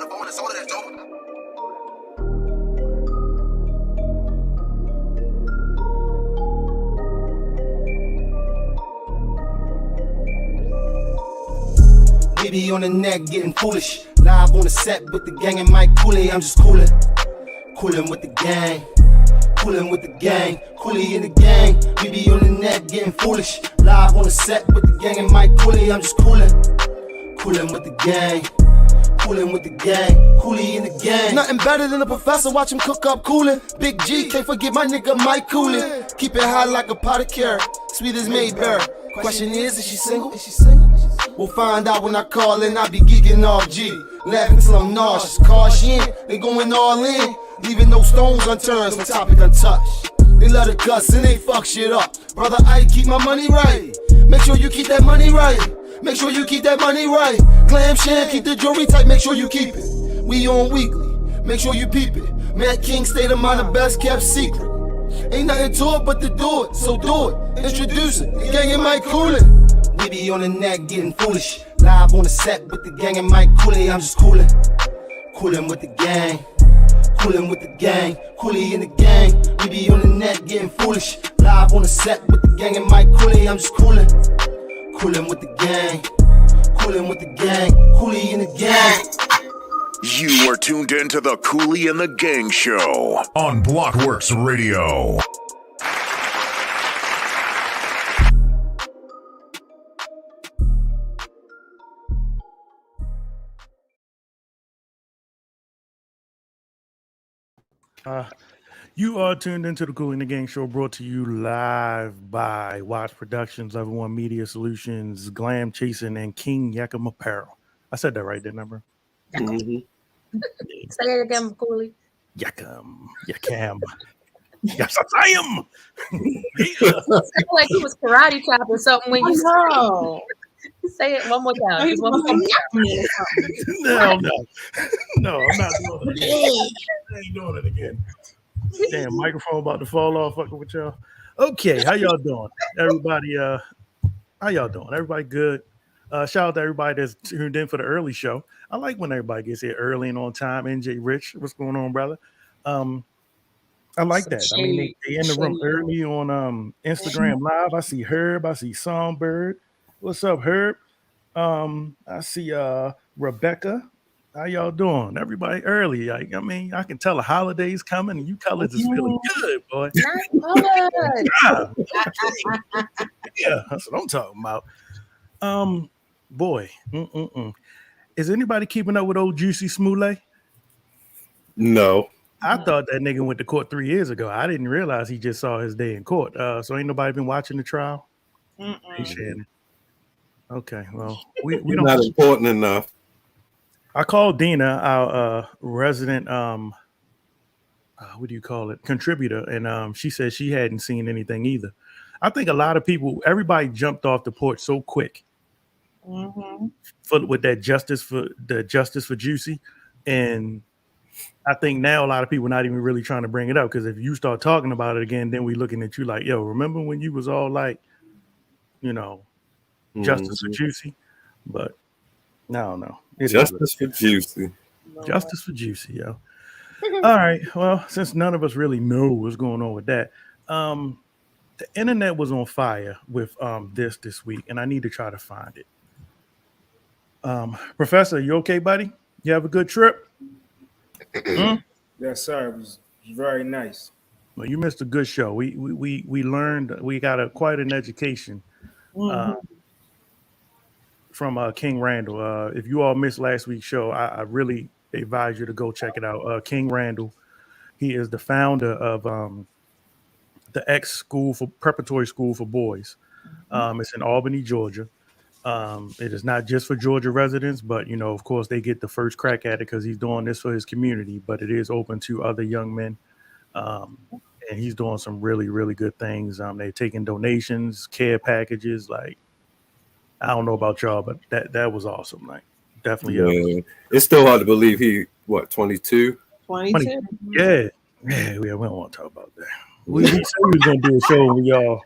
the phone and sold it as dope. Baby on the neck getting foolish. Live on the set with the gang and Mike Cooley. I'm just coolin'. Coolin' with the gang. Coolin' with the gang. Cooley in the gang. Baby on the neck getting foolish. Live on the set with the gang and Mike Cooley. I'm just coolin'. Coolin' with the gang. Coolin' with the gang. Cooley in the gang. Nothing better than a professor. Watch him cook up coolin'. Big G, can't forget my nigga Mike Cooley. Keep it hot like a pot of carrot. Sweet as Mayberry. Question is she single? Is she single? We'll find out when I call and I be geeking off G. Laughing till I'm nauseous. Caution, they going all in. Leaving no stones unturned, no topic untouched. They love the cuss and they fuck shit up. Brother Ike, keep my money right. Make sure you keep that money right. Make sure you keep that money right. Glam Sham, keep the jewelry tight. Make sure you keep it. We on weekly. Make sure you peep it. Matt King, state of mind, the best kept secret. Ain't nothing to it but to do it. So do it. Introduce it. The gang and Mike Coolin'. We be on the neck getting foolish. Live on the set with the gang and Mike Cooley. I'm just coolin'. Coolin' with the gang. Coolin' with the gang. Cooley in the gang. We be on the neck getting foolish. Live on the set with the gang and Mike Cooley. I'm just coolin'. Coolin' with the gang. Coolin' with the gang. Cooley in the gang. You are tuned in to the Cooley and the Gang Show on Blockworks Radio. You are tuned into the Cooley and the Gang Show, brought to you live by Watch Productions, Level 1 Media Solutions, Glam Chasing, and King Yakum Apparel. I said that right, didn't I, bro? Mm-hmm. Say it again, Cooley. Yakum. Yes, I am. Sounded like he was karate chopping or something when you know. Say it one more time. Just one more time. No, I'm not doing it again. I ain't doing it again. Damn, microphone about to fall off. Fucking with y'all. Okay, how y'all doing? Everybody, how y'all doing? Everybody good? Shout out to everybody that's tuned in for the early show. I like when everybody gets here early and on time. NJ Rich, what's going on, brother? I like that. I mean, they in the room early on Instagram Live. I see Herb. I see Songbird. What's up, Herb? I see Rebecca. How y'all doing? Everybody early. Like, I mean, I can tell the holidays coming and you colors is feeling good, boy. Yeah, that's what I'm talking about. Boy. Is anybody keeping up with old Juicy Smollett? No. I thought that nigga went to court 3 years ago. I didn't realize he just saw his day in court. So ain't nobody been watching the trial? Hey, Shannon. Okay, well, we don't. Not important enough. I called Dina, our resident, what do you call it, contributor, and she said she hadn't seen anything either. I think a lot of people, everybody jumped off the porch so quick with that justice for Juicy, and I think now a lot of people not even really trying to bring it up, because if you start talking about it again, then we looking at you like, yo, remember when you was all like, you know, justice for Juicy? But no. Justice for Juicy. Justice for Juicy, yo. All right. Well, since none of us really know what's going on with that, the internet was on fire with this week, and I need to try to find it. Professor, you okay, buddy? You have a good trip? Yes, sir. It was very nice. Well, you missed a good show. We learned, we got quite an education from King Randall. If you all missed last week's show, I really advise you to go check it out. King Randall, he is the founder of the X School for Preparatory School for Boys. It's in Albany, Georgia. It is not just for Georgia residents, but you know, of course, they get the first crack at it because he's doing this for his community. But it is open to other young men, and he's doing some really, really good things. They're taking donations, care packages. Like, I don't know about y'all, but that was awesome. Like, definitely. Yeah. It's still hard to believe he 22. 22. Yeah, we don't want to talk about that. We said we was gonna do a show with y'all.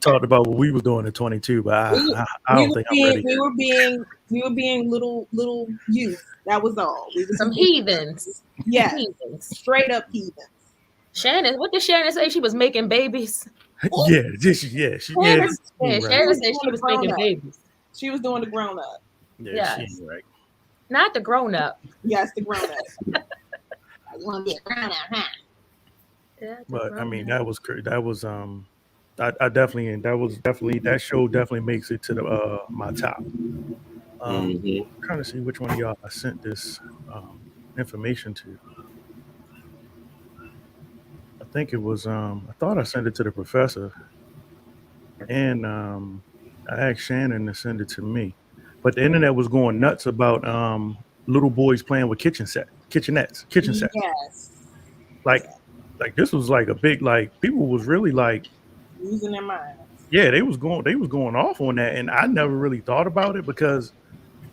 talked about what we were doing at 22, but I don't think I'm ready. We were being little youth. That was all. We were Some heathens. Yeah, Heathens. straight up heathens. Shannon, what did Shannon say? She was making babies. Shannon said she Shannon said she was making babies. She was doing the grown up. Yeah, she ain't right. Not the grown up. Yes, the grown up. I want to get grown up, huh? Yeah, But I mean, that was that was I definitely that show definitely makes it to the my top. I'm trying to see which one of y'all I sent this information to. I think it was I thought I sent it to the professor, and I asked Shannon to send it to me. But the internet was going nuts about little boys playing with kitchen sets. Yes. Like this was like a big, like, people was really like losing their minds. Yeah, they was going off on that, and I never really thought about it because,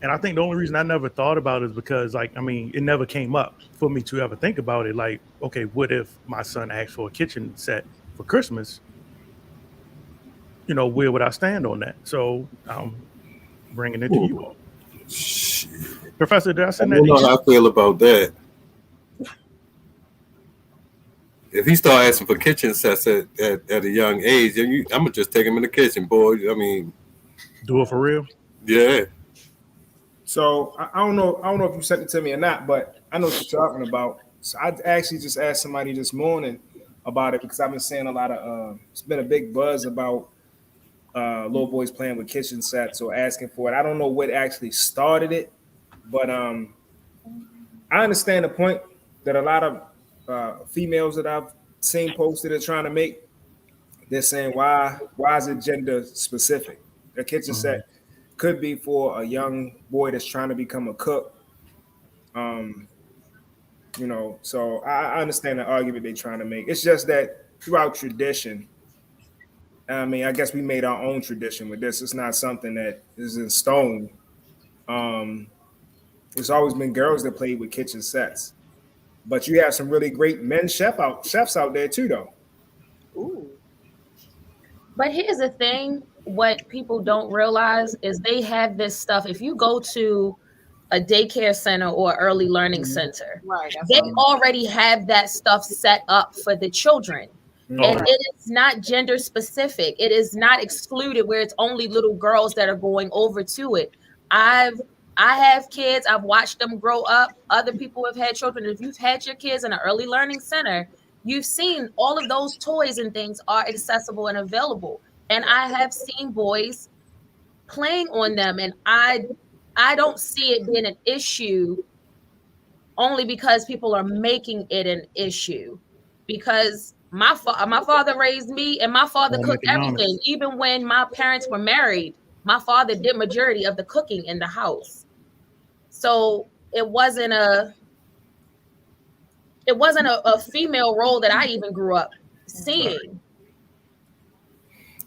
and I think the only reason I never thought about it is because, like, I mean, it never came up for me to ever think about it. Like, okay, what if my son asked for a kitchen set for Christmas? You know, where would I stand on that? So I'm bringing it to you all. Shit. Professor, did I send I that? don't know how I feel about that. If he start asking for kitchen sets at a young age, I'm gonna just take him in the kitchen, boy. I mean, do it for real. Yeah. So I don't know if you sent it to me or not, but I know what you're talking about. So I actually just asked somebody this morning about it because I've been seeing a lot of it's been a big buzz about little boys playing with kitchen sets or asking for it. I don't know what actually started it, but I understand the point that a lot of females that I've seen posted are trying to make. They're saying why is it gender specific? A kitchen set could be for a young boy that's trying to become a cook. You know, so I understand the argument they're trying to make. It's just that throughout tradition, I mean, I guess we made our own tradition with this. It's not something that is in stone. It's always been girls that played with kitchen sets. But you have some really great men chefs out there too, though. Ooh. But here's the thing: what people don't realize is they have this stuff. If you go to a daycare center or early learning center, right, they already have that stuff set up for the children. And it is not gender specific. It is not excluded where it's only little girls that are going over to it. I have kids. I've watched them grow up. Other people have had children. If you've had your kids in an early learning center, you've seen all of those toys and things are accessible and available. And I have seen boys playing on them. And I don't see it being an issue only because people are making it an issue. Because my father raised me and my father cooked everything. Even when my parents were married, my father did majority of the cooking in the house. So it wasn't a female role that I even grew up seeing.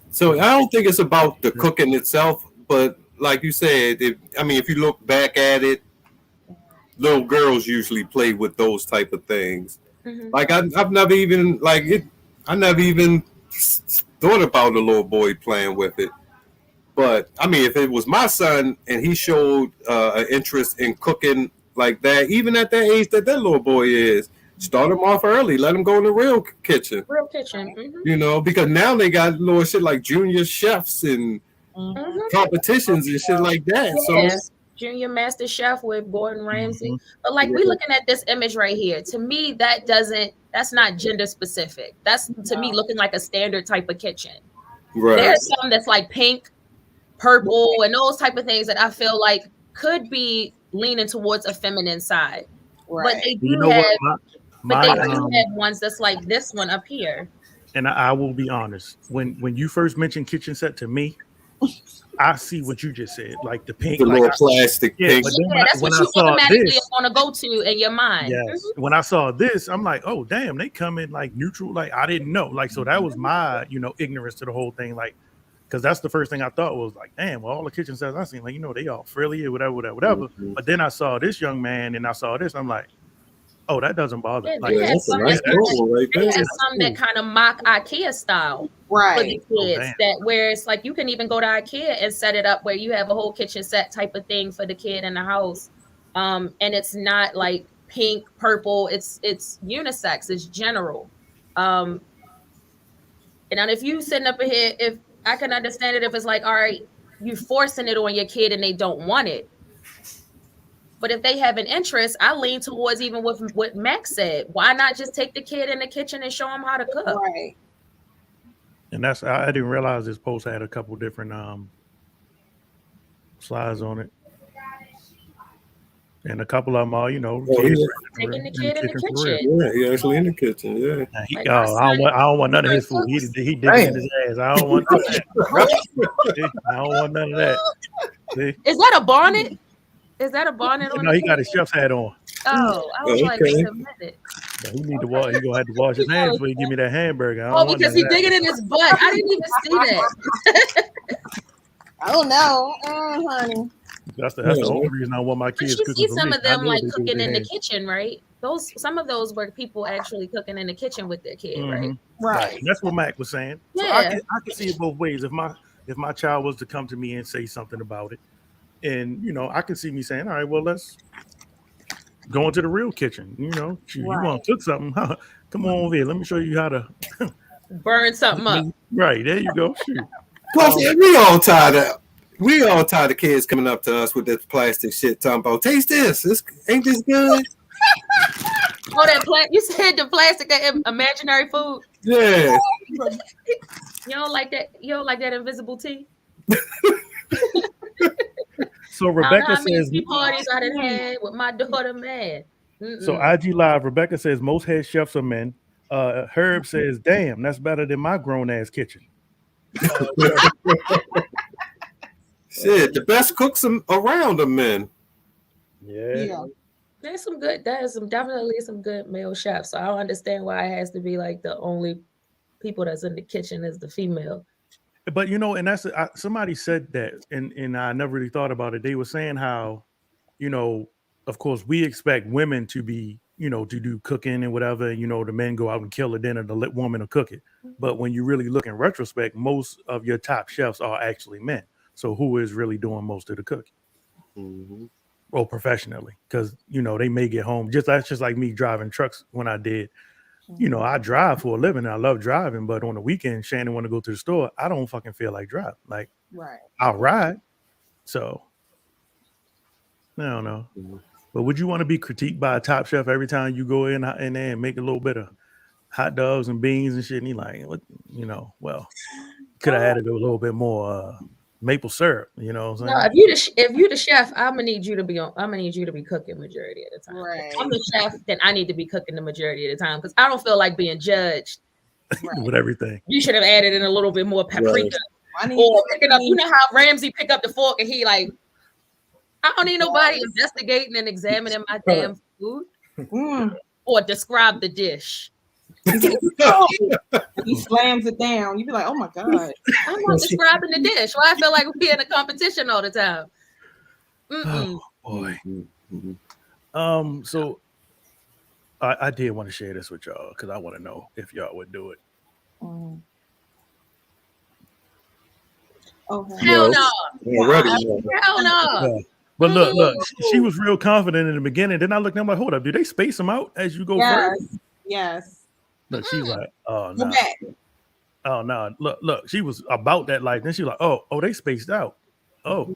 So I don't think it's about the cooking itself, but like you said, if you look back at it, little girls usually play with those type of things. Like I've never even I never even thought about a little boy playing with it. But I mean, if it was my son and he showed an interest in cooking like that, even at that age that little boy is, start him off early. Let him go in the real kitchen. You know, because now they got little shit like junior chefs and competitions and shit like that. Yes. So Junior Master Chef with Gordon Ramsay. But like we're looking at this image right here. To me, that's not gender specific. That's to me looking like a standard type of kitchen. Right. There's some that's like pink, purple, and those type of things that I feel like could be leaning towards a feminine side. Right. But they do have ones that's like this one up here. And I will be honest, when you first mentioned kitchen set to me, I see what you just said, like the pink, the little plastic pink. That's what you automatically want to go to in your mind. Yes. When I saw this, I'm like, oh damn, they come in like neutral. Like I didn't know. Like so that was my ignorance to the whole thing. Like because that's the first thing I thought was like, damn, well, all the kitchen sets I seen, like they all frilly or whatever. But then I saw this young man and I saw this, I'm like, Oh, that doesn't bother. Yeah, Like, they have that's a some nice that, promo right they there. have some that kind of mock IKEA style for the Right. Oh, kids. damn. That where it's like you can even go to IKEA and set it up where you have a whole kitchen set type of thing for the kid in the house. And it's not like pink, purple. It's unisex. It's general. And then if you sitting up here, if I can understand it, if it's like, all right, you forcing it on your kid and they don't want it. But if they have an interest, I lean towards even with what Max said. Why not just take the kid in the kitchen and show them how to cook? Right. and that's I didn't realize this post had a couple different slides on it. And a couple of them are, Taking the kid in the for real. kitchen. Yeah, he actually in the kitchen. Yeah. Now, Like my I don't want none of his food. He digging in his ass. I don't want that. I don't want none of that. See? Is that a bonnet? Is that a bonnet on? No, he got his chef's hat on. Oh, I was like, Okay. wait a minute. Yeah, he need to wash. He gonna have to wash his hands before he give me that hamburger. I don't Oh, want because none he of that. digging in his butt. I didn't even see that. Oh no, honey. That's the only reason I want my But kids you cooking see for some me. of them I know like they do cooking their in the hands. kitchen, right? Some of those were people actually cooking in the kitchen with their kid, right? Mhm. Right. That's what Mac was saying. So Yeah. I can see it both ways. If my child was to come to me and say something about it, and I can see me saying, all right, well, let's go into the real kitchen. Shoot, you want to cook something? Huh? Come on over here. Let me show you how to Burn something up. Right there you go. Shoot. Plus, we all tired of kids coming up to us with that plastic shit, talking about, taste this. Ain't this good? Oh, that you said the plastic, that imaginary food. Yeah. You don't like that? You don't like that invisible tea? So I don't know Rebecca how many says. tea parties I done had with my daughter, man. So IG Live, Rebecca says most head chefs are men. Herb says, "Damn, that's better than my grown ass kitchen." Shit, the best cooks around are men. Yeah. There's definitely some good male chefs. So I don't understand why it has to be like the only people that's in the kitchen is the female. But and that's somebody said that, and I never really thought about it. They were saying how, of course, we expect women to be, to do cooking and whatever. The men go out and kill a dinner, the woman will cook it. But when you really look in retrospect, most of your top chefs are actually men. So who is really doing most of the cooking? Mm-hmm. Or professionally, because they may get home. That's just like me driving trucks when I did. I drive for a living and I love driving, but on the weekend, Shannon want to go to the store. I don't fucking feel like driving. Like, Right. I'll ride. So I don't know. Mm-hmm. But would you want to be critiqued by a top chef every time you go in there and make a little bit of hot dogs and beans and shit? And he like, what? Well, could have added a little bit more maple syrup. You know what I'm saying? No, if you the chef, I'm gonna need you to be cooking majority of the time. Right. If I'm the chef, then I need to be cooking the majority of the time because I don't feel like being judged. With everything. You should have added in a little bit more paprika. Right. Or picking up, you know how Ramsey pick up the fork and he like, I don't need nobody investigating and examining my damn food or describe the dish. He slams it down. You be like, oh my God. I'm not describing the dish. Why I feel like we're in a competition all the time. Oh boy. So I did want to share this with y'all because I want to know if y'all would do it. Okay. Hell no. Hell no. But look, she was real confident in the beginning. Then I looked at him like, hold up, do they space them out as you go further? Yes. Look, she's like, oh Go no. back. Oh no. Look, she was about that life. Then she like, oh, they spaced out. Oh.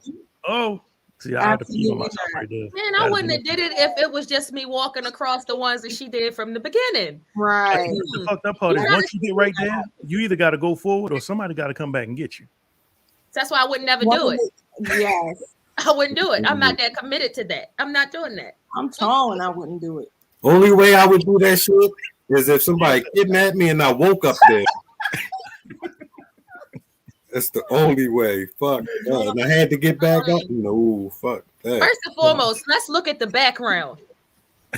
See, I had to feel myself right there. Man, I wouldn't have did it if it was just me walking across the ones that she did from the beginning. Right. The fucked up part is once you get right there, you either got to go forward or somebody got to come back and get you. That's why I would never do it. Yes. I wouldn't do it. I'm not that committed to that. I'm not doing that. I'm tall and I wouldn't do it. Only way I would do that shit is if somebody kidnapped me and I woke up there. That's the only way. Fuck. And I had to get back up. No, fuck that. First and foremost, let's look at the background.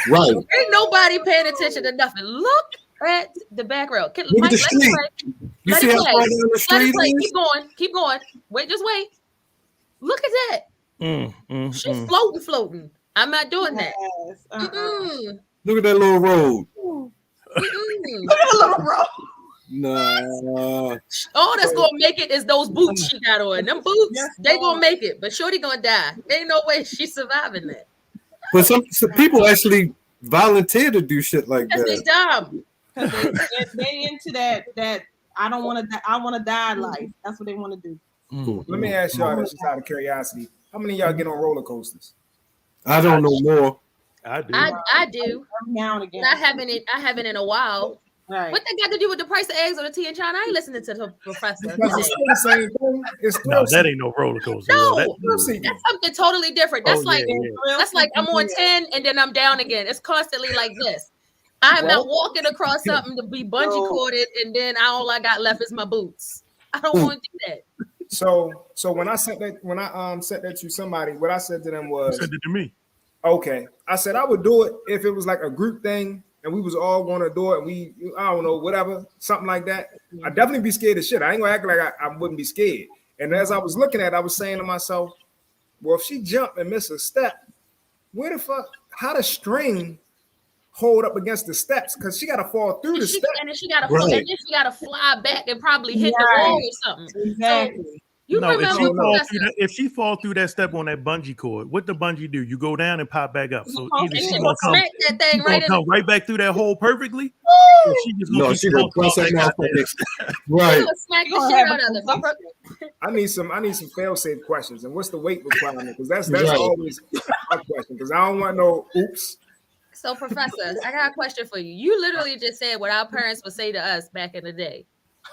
Right. Ain't nobody paying attention to nothing. Look at the background. Look at the street. You see how far down the street is? Keep going. Wait, just wait. Look at that. She's floating. I'm not doing that. Yes. Look at that little road. Look at the little road. Nah. All that's gonna make it is those boots she got on. Them boots, Yes, they Lord. gonna make it, but Shorty gonna die. Ain't no way she's surviving that. But some people actually volunteer to do shit like Because they that. dumb. Because they into that I don't want to. I want to die life. That's what they want to do. Let me ask y'all this, just out of curiosity. How many of y'all get on roller coasters? I don't know more. I do. I do. Every now and again. I haven't in a while. Right. What they got to do with the price of eggs or the tea in China? I ain't listening to the professor. Because it's still the same thing. It's No, still that ain't no roller coaster. No. That- That's something totally different. That's like that's like I'm on 10 and then I'm down again. It's constantly like this. I'm not walking across something to be bungee corded and then all I got left is my boots. I don't want to do that. So when I sent that to somebody, what I said to them was, Send it to me. okay. I said I would do it if it was like a group thing and we was all going to do it. And I don't know, whatever, something like that. I'd definitely be scared of shit. I ain't gonna act like I wouldn't be scared. And as I was looking at it, I was saying to myself, well, if she jumped and missed a step, where the fuck, how the string hold up against the steps? Because she got to fall through the steps. And then she got to fly back and probably hit the wall or something. Exactly. So, you No, remember if she fall through that step on that bungee cord, what the bungee do? You go down and pop back up. So either and she she gonna gonna come, smack that thing right in. come right back through that hole perfectly. Or she just gonna No, keep she gonna falling press that back out motherfucker. Right. She gonna smack the shit out of her. I need some fail-safe questions. And what's the weight requirement? Because that's Right. always my question. Because I don't want no oops. So, Professor, I got a question for you. You literally just said what our parents would say to us back in the day.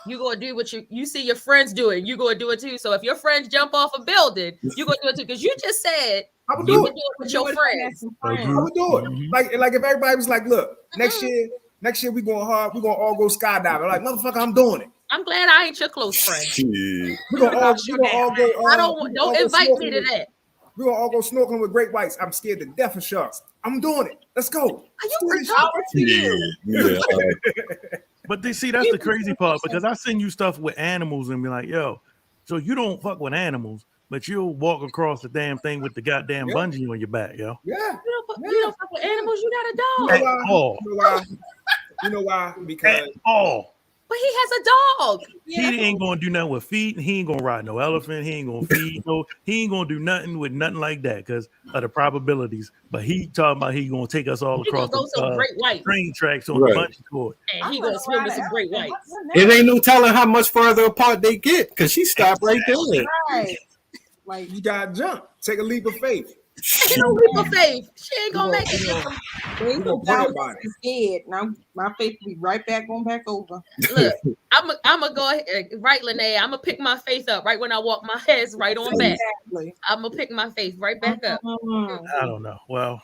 You gonna do what you see your friends doing. You gonna do it too. So if your friends jump off a building, you gonna do it too. Because you just said I would you do would it. do it with your friends. I would do it. Like if everybody was like, look, next year we going hard. We gonna all go skydiving. Like motherfucker, I'm doing it. I'm glad I ain't your close friend. We gonna all go. I don't invite me to that. We're gonna all go snorkeling with great whites. I'm scared to death of sharks. I'm doing it. Let's go. Are you retarded? Yeah. But they see that's the crazy part because I send you stuff with animals and be like, yo, so you don't fuck with animals, but you'll walk across the damn thing with the goddamn bungee on your back, yo. Yeah. You don't fuck with animals. You got a dog. At all. You know why? Because At all. But he has a dog. He ain't gonna do nothing with feet. He ain't gonna ride no elephant. He ain't gonna feed. He ain't gonna do nothing with nothing like that because of the probabilities. But he talking about he gonna take us all across the train tracks on the bungee cord. And he gonna swim with some great whites. It ain't no telling how much further apart they get because she stopped right there. Right. Like you gotta jump. Take a leap of faith. Ain't no leap of faith. She ain't gonna make it. They go down is dead. Now my faith will be right back going back over. Look, I'm gonna go ahead, right, Lene. I'm gonna pick my faith up right when I walk my head's right on back. I'm gonna pick my faith right back up. I don't know. Well,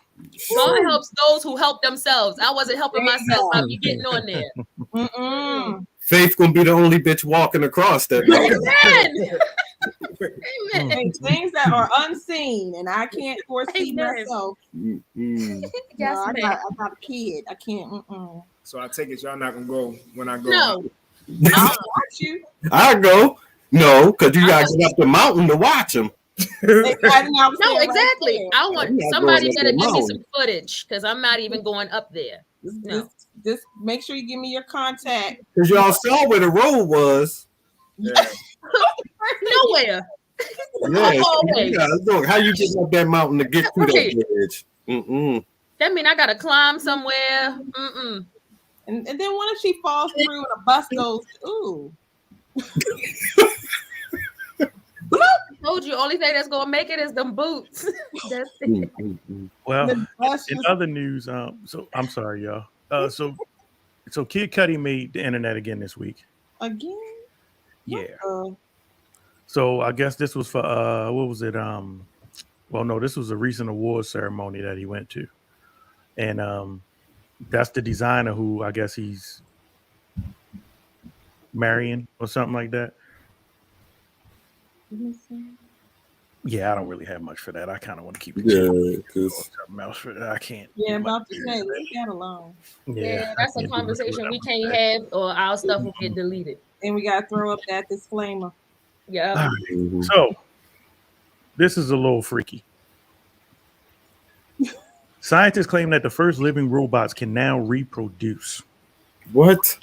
God helps those who help themselves. I wasn't helping myself. I'll be getting on there. Faith gonna be the only bitch walking across that. Amen. Amen. Things that are unseen and I can't foresee myself. Yes, I got a kid. I can't. So I take it y'all not gonna go when I go. No. I'll watch you. I go. No, because you gotta get up the mountain to watch them. No, exactly. I want somebody better give me some footage because I'm not even going up there. No. Just make sure you give me your contact. Because y'all saw where the road was. Yeah. Nowhere. Yeah, look, how you getting up that mountain to get to that edge? That mean I gotta climb somewhere. And then what if she falls through and a bus goes, ooh. Told you, only thing that's gonna make it is them boots. That's it. Well, in other news, so I'm sorry, y'all. So Kid Cudi made the internet again this week. Again? Yeah. So I guess this was for what was it? Well, no, this was a recent awards ceremony that he went to, and that's the designer who I guess he's marrying or something like that. Yeah, I don't really have much for that. I kind of want to keep it. Something else for that. I can't. Yeah, about to say, leave that alone. Yeah, that's a conversation we can't have, or our stuff will get deleted. And we gotta throw up that disclaimer. Yeah. So this is a little freaky. Scientists claim that the first living robots can now reproduce. What?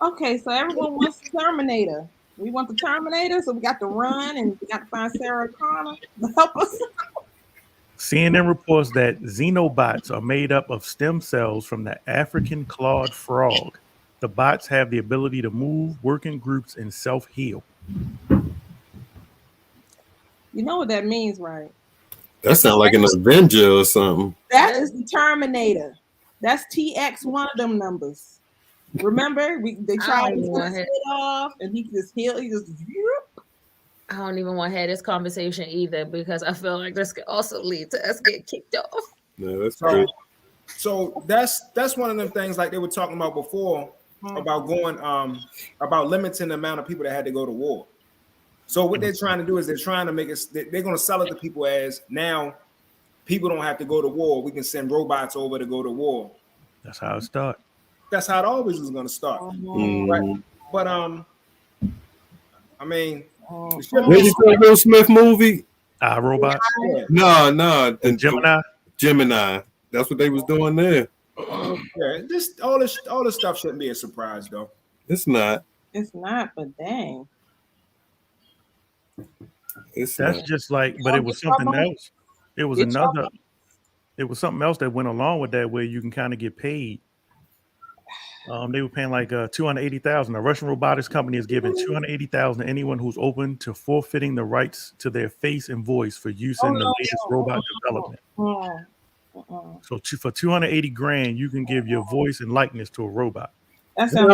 Okay, so everyone wants the Terminator. We want the Terminator, so we got to run and we got to find Sarah Connor to help us. CNN reports that xenobots are made up of stem cells from the African clawed frog. The bots have the ability to move, work in groups, and self-heal. You know what that means, right? That sounds like an Avenger or something. That is the Terminator. That's TX, one of them numbers. Remember, they tried to twist it off, and he just healed. He just. I don't even want to have this conversation either because I feel like this could also lead to us getting kicked off. No, that's great. So that's one of them things like they were talking about before about going about limiting the amount of people that had to go to war. So what they're trying to do is they're trying to make it. They're going to sell it to people as now people don't have to go to war. We can send robots over to go to war. That's how it started. That's how it always was going to start. Right? But I mean, where'd you say Will Smith movie? iRobot. No, And Gemini. Gemini. That's what they was doing there. Yeah, just all this stuff shouldn't be a surprise though. It's not. It's not, but dang. It's That's not. just like, but it was something else. It was another. It was something else that went along with that, where you can kind of get paid. They were paying like $280,000. The Russian robotics company is giving $280,000 to anyone who's open to forfeiting the rights to their face and voice for use in the latest robot development. So for $280,000, you can give your voice and likeness to a robot. That so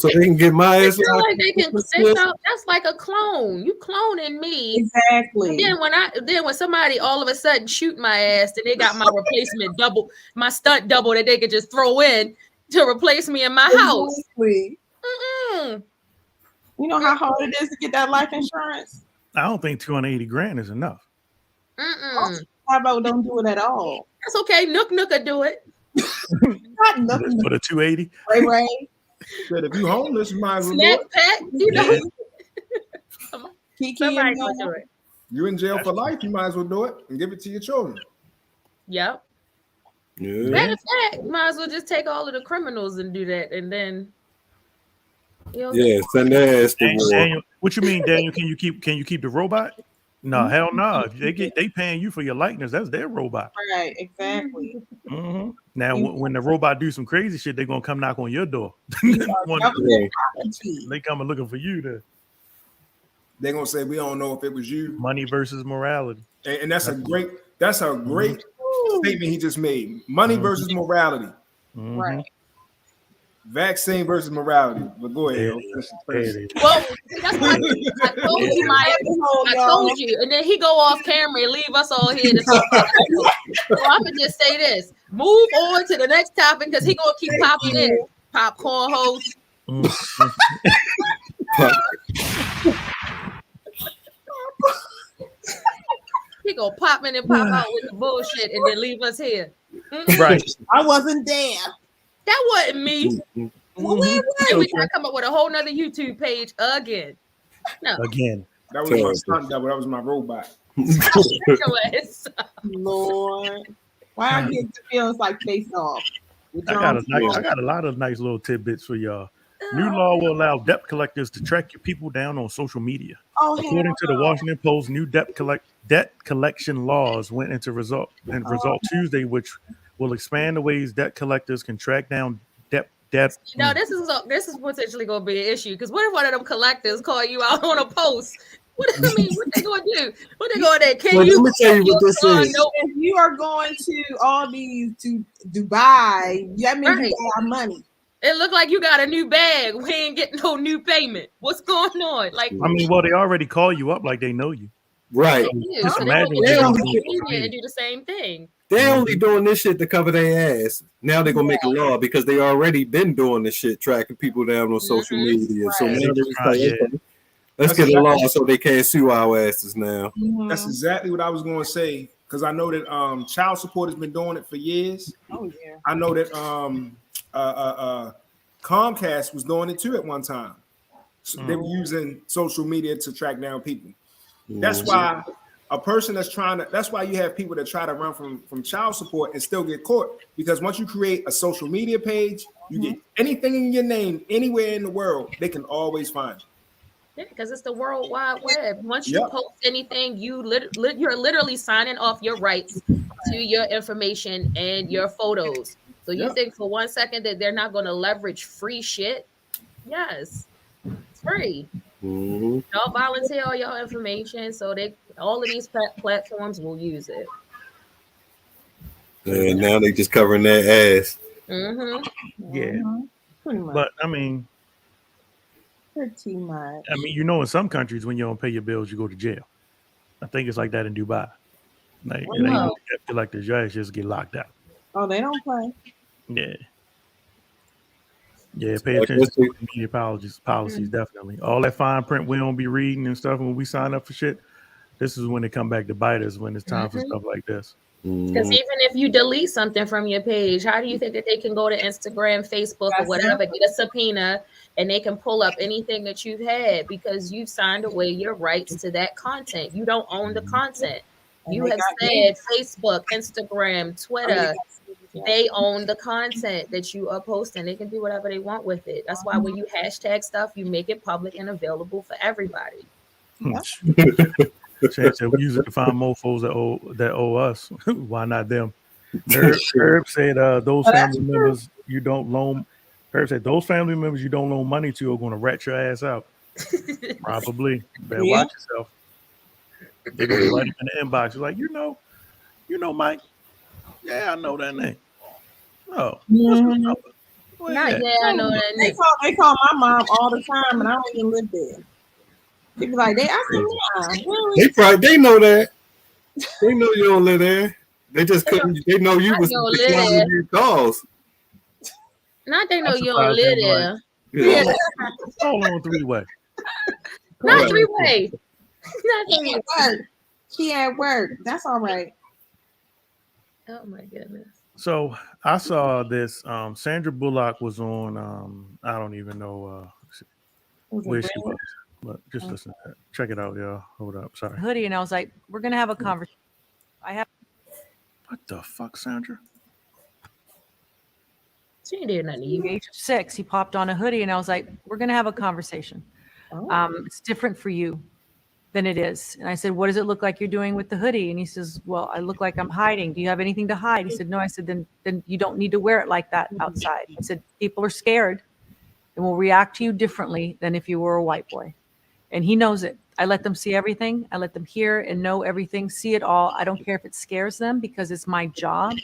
they can get my ass. I feel like they can. That's like a clone. You cloning me exactly. And then when somebody all of a sudden shoot my ass, then they got my replacement double, my stunt double that they could just throw in to replace me in my house. You know how hard it is to get that life insurance? I don't think $280,000 is enough. How about don't do it at all? That's okay. Nook could do it. Not Nook. For the $280,000. Ray. But if you homeless, you might as well Snack pack, you know. Kiki and do it. You in jail for life, you might as well do it and give it to your children. Yep. Yeah. Matter of fact, might as well just take all of the criminals and do that, and then send their ass to war. Daniel, what you mean, Daniel? Can you keep the robot? No, hell no. If they paying you for your likeness, that's their robot. Right, exactly. Now, when the robot do some crazy shit, they're gonna come knock on your door. They coming looking for you to. They're gonna say we don't know if it was you. Money versus morality, and that's a great statement he just made. Money versus morality. Right. Vaccine versus morality. But go ahead. Well, that's why I told you, Mike. I told you, and then he go off camera and leave us all here to talk about it. So I'm gonna just say this: move on to the next topic because he gonna keep popping in. Popcorn host. He gonna pop in and pop out with the bullshit and then leave us here. Right. I wasn't there. That wasn't me. Well, we gotta come up with a whole nother YouTube page again. No. Again. That was my stunt double. That was my robot. Lord. Why I get the feels like Face Off? I got a lot of nice little tidbits for y'all. New law will allow debt collectors to track your people down on social media. According to the Washington Post, new debt collection laws went into result Tuesday, which will expand the ways debt collectors can track down debt. No, this is potentially going to be an issue because what if one of them collectors call you out on a post? What does it mean? What they going to do? What they going to do? Let me tell you what this is. If you are going to all these to Dubai, that means you got our money. It looked like you got a new bag. We ain't getting no new payment. What's going on? Like, I mean, well, they already call you up like they know you, right? Just imagine and do the same thing. They're only doing this shit to cover their ass. Now they're gonna make a law because they already been doing this shit, tracking people down on social media. So now let's get a law so they can't sue our asses now. That's exactly what I was going to say because I know that child support has been doing it for years. Oh yeah. I know that Comcast was doing it too at one time. So they were using social media to track down people. That's why A person that's trying to, that's why you have people that try to run from child support and still get caught. Because once you create a social media page, you get anything in your name anywhere in the world, they can always find you. Yeah, because it's the World Wide Web. Once you post anything, you're literally signing off your rights to your information and your photos. So you think for 1 second that they're not going to leverage free shit? Yes, it's free. Y'all volunteer all your information, so all of these platforms will use it. And now they just covering their ass. Yeah, but I mean, pretty much. I mean, in some countries, when you don't pay your bills, you go to jail. I think it's like that in Dubai. Like, it ain't no like this, your ass just get locked out. Oh, they don't play. Yeah, pay attention to media policies, definitely. All that fine print we don't be reading and stuff when we sign up for shit. This is when they come back to bite us, when it's time for stuff like this. Because even if you delete something from your page, how do you think that they can go to Instagram, Facebook, or whatever, get a subpoena, and they can pull up anything that you've had because you've signed away your rights to that content? You don't own the content. You have said Facebook, Instagram, Twitter, they own the content that you are posting. They can do whatever they want with it. That's why when you hashtag stuff, you make it public and available for everybody. Chance said we use it to find mofos that owe us. Why not them? Herb said those family members you don't loan. Herb said those family members you don't loan money to are going to rat your ass out. Probably. Better watch yourself. They're going to write in the inbox. You're like, you know, Mike. Yeah, I know that name. Oh, I know that name. They call my mom all the time, and I don't even live there. They be like, they know that. They know you don't live there. They just couldn't. They know you was your calls. Not they know you don't live there. Yeah. All on three-way. Not three-way. She at work. That's all right. Oh my goodness. So I saw this. Sandra Bullock was on. I don't even know where she was, but just listen to that. Check it out, y'all. Hold up. Sorry. Hoodie, and I was like, we're gonna have a conversation. What the fuck, Sandra? She ain't doing nothing to you. Age of 6, he popped on a hoodie, and I was like, we're gonna have a conversation. It's different for you than it is. And I said, what does it look like you're doing with the hoodie? And he says, well, I look like I'm hiding. Do you have anything to hide? He said, no. I said, then you don't need to wear it like that outside. I said, people are scared and will react to you differently than if you were a white boy. And he knows it. I let them see everything. I let them hear and know everything, see it all. I don't care if it scares them, because it's my job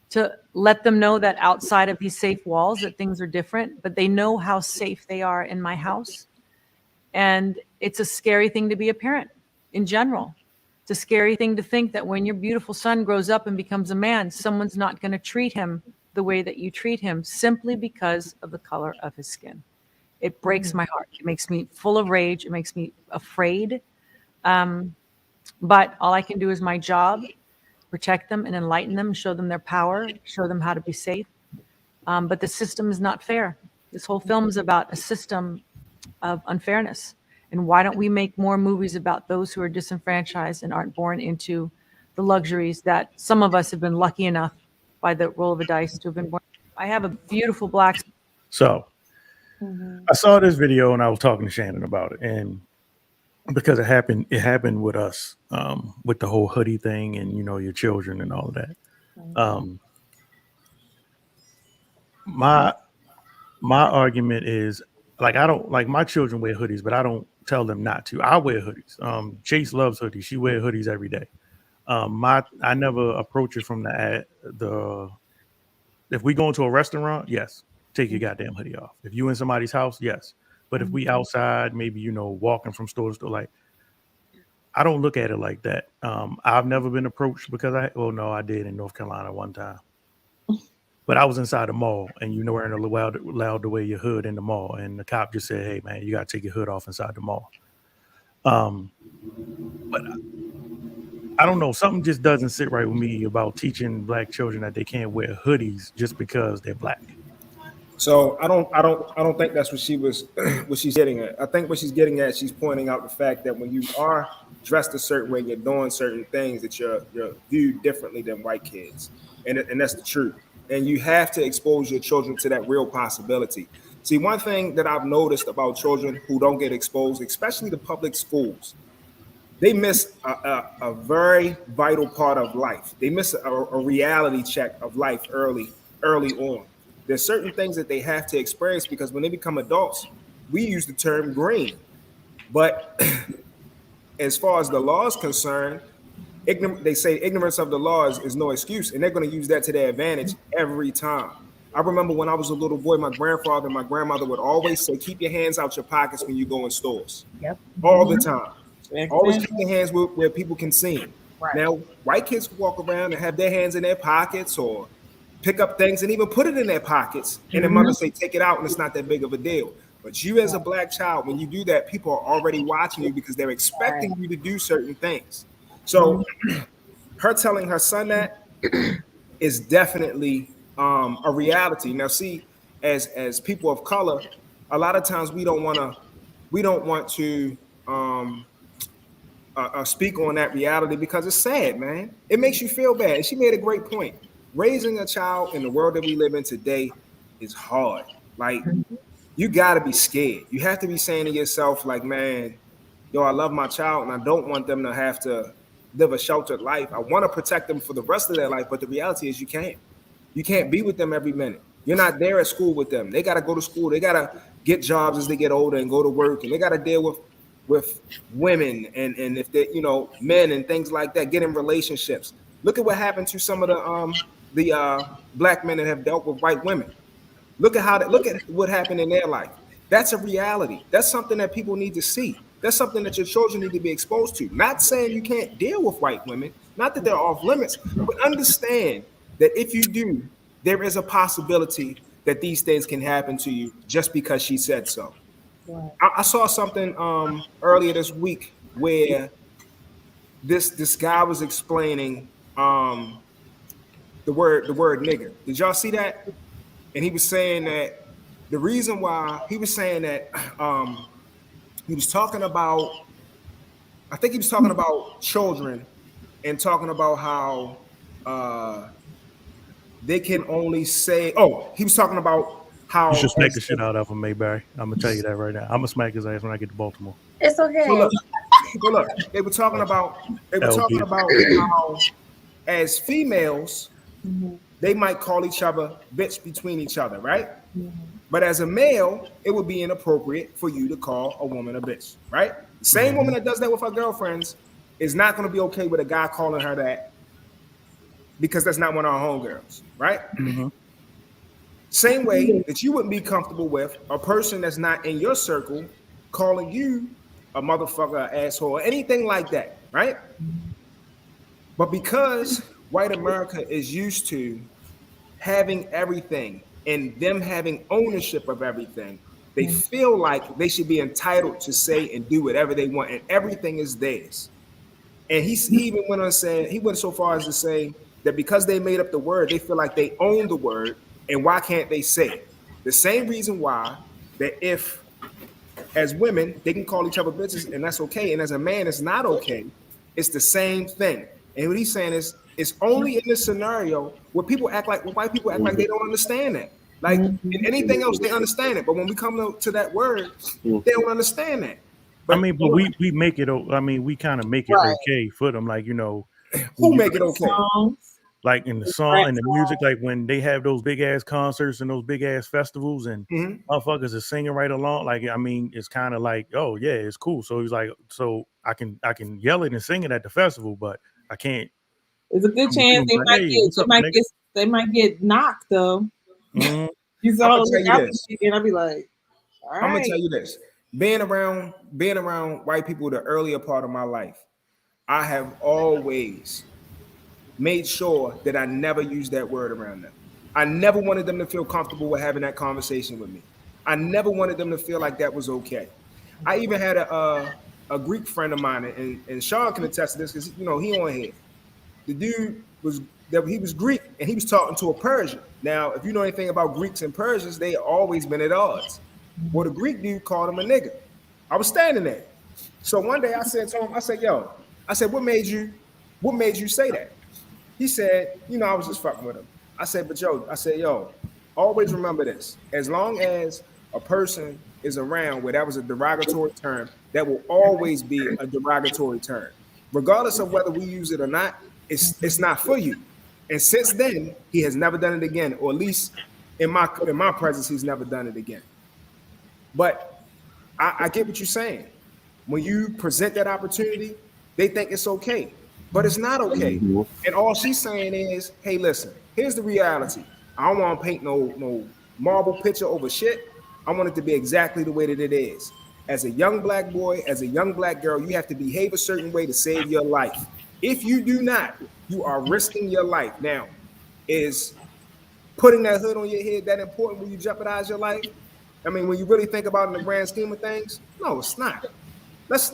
to let them know that outside of these safe walls that things are different, but they know how safe they are in my house. And it's a scary thing to be a parent in general. It's a scary thing to think that when your beautiful son grows up and becomes a man, someone's not going to treat him the way that you treat him simply because of the color of his skin. It breaks my heart. It makes me full of rage. It makes me afraid. But all I can do is my job, protect them and enlighten them, show them their power, show them how to be safe. But the system is not fair. This whole film is about a system of unfairness. And why don't we make more movies about those who are disenfranchised and aren't born into the luxuries that some of us have been lucky enough by the roll of a dice to have been born. I have a beautiful black. So I saw this video and I was talking to Shannon about it. And because it happened with us, with the whole hoodie thing and, your children and all of that. My argument is, like, I don't like my children wear hoodies, but I don't tell them not to. I wear hoodies. Chase loves hoodies. She wears hoodies every day. I never approach it from the if we go into a restaurant, yes, take your goddamn hoodie off. If you in somebody's house, yes. But if we outside, maybe, walking from store to store, like, I don't look at it like that. I've never been approached because I did in North Carolina one time. But I was inside the mall, and wearing allowed to wear your hood in the mall, and the cop just said, "Hey, man, you got to take your hood off inside the mall." But I don't know. Something just doesn't sit right with me about teaching black children that they can't wear hoodies just because they're black. So I don't think that's what she was what she's getting at. I think what she's getting at, she's pointing out the fact that when you are dressed a certain way, you're doing certain things that you're viewed differently than white kids, and that's the truth. And you have to expose your children to that real possibility. See, one thing that I've noticed about children who don't get exposed, especially the public schools, they miss a very vital part of life. They miss a reality check of life early on. There's certain things that they have to experience because when they become adults, we use the term green. But as far as the law is concerned, they say ignorance of the law is no excuse, and they're going to use that to their advantage every time. I remember when I was a little boy, my grandfather and my grandmother would always say, keep your hands out your pockets when you go in stores. Yep. All the time. Always keep your hands where people can see them. Right. Now, white kids walk around and have their hands in their pockets or pick up things and even put it in their pockets. And their mother say, take it out, and it's not that big of a deal. But you as a black child, when you do that, people are already watching you because they're expecting you to do certain things. So her telling her son that is definitely a reality. Now, see, as people of color, a lot of times we don't want to speak on that reality because it's sad, man. It makes you feel bad. And she made a great point. Raising a child in the world that we live in today is hard. Like, you got to be scared. You have to be saying to yourself, like, man, yo, I love my child and I don't want them to have to live a sheltered life. I want to protect them for the rest of their life, but the reality is you can't. You can't be with them every minute. You're not there at school with them. They got to go to school. They got to get jobs as they get older and go to work, and they got to deal with women and if they, men and things like that, get in relationships. Look at what happened to some of the black men that have dealt with white women. Look at what happened in their life. That's a reality. That's something that people need to see. That's something that your children need to be exposed to. Not saying you can't deal with white women, not that they're off limits, but understand that if you do, there is a possibility that these things can happen to you just because she said so. Right. I saw something earlier this week where this guy was explaining the word nigger. Did y'all see that? And he was saying that the reason why he was saying that he was talking about, I think he was talking about children and talking about how they can only say, he was talking about how you should smack the shit out of him, Mayberry. I'm gonna tell you that right now. I'm gonna smack his ass when I get to Baltimore. It's okay. So look, they were talking about how as females, they might call each other bitch between each other, right? But as a male, it would be inappropriate for you to call a woman a bitch, right? The same woman that does that with her girlfriends is not going to be okay with a guy calling her that because that's not one of our homegirls, right? Same way that you wouldn't be comfortable with a person that's not in your circle calling you a motherfucker, an asshole, or anything like that, right? But because white America is used to having everything and them having ownership of everything, they feel like they should be entitled to say and do whatever they want, and everything is theirs. And he even went on saying, he went so far as to say that because they made up the word, they feel like they own the word, and why can't they say it? The same reason why that if, as women, they can call each other bitches, and that's okay, and as a man, it's not okay. It's the same thing. And what he's saying is, it's only in this scenario where people act like, white people act like they don't understand that. Like in anything else, they understand it. But when we come to that word, they don't understand that. But, but we make it, we kind of make it okay for them. Like, who make it okay? Like in the song and the music, like when they have those big ass concerts and those big ass festivals and motherfuckers are singing right along. Like, it's kind of like, oh yeah, it's cool. So he's like, so I can yell it and sing it at the festival, but I can't. There's a good chance they might get knocked though. You saw and I'll be like, all right. I'm gonna tell you this. Being around white people the earlier part of my life, I have always made sure that I never used that word around them. I never wanted them to feel comfortable with having that conversation with me. I never wanted them to feel like that was okay. I even had a Greek friend of mine, and Sean can attest to this because he on here. The dude was that he was Greek and he was talking to a Persian. Now, if you know anything about Greeks and Persians, they always been at odds. Well, the Greek dude called him a nigga. I was standing there. So one day I said to him, I said, yo, I said, what made you say that? He said, you know, I was just fucking with him. I said, but yo, always remember this. As long as a person is around where that was a derogatory term, that will always be a derogatory term. Regardless of whether we use it or not, it's not for you. And since then, he has never done it again, or at least in my presence, he's never done it again. But I get what you're saying. When you present that opportunity, they think it's okay, but it's not okay. And all she's saying is, hey, listen, here's the reality. I don't want to paint no marble picture over shit. I want it to be exactly the way that it is. As a young black boy, as a young black girl, you have to behave a certain way to save your life. If you do not, you are risking your life. Now, is putting that hood on your head that important when you jeopardize your life? I mean, when you really think about it in the grand scheme of things, no, it's not. Let's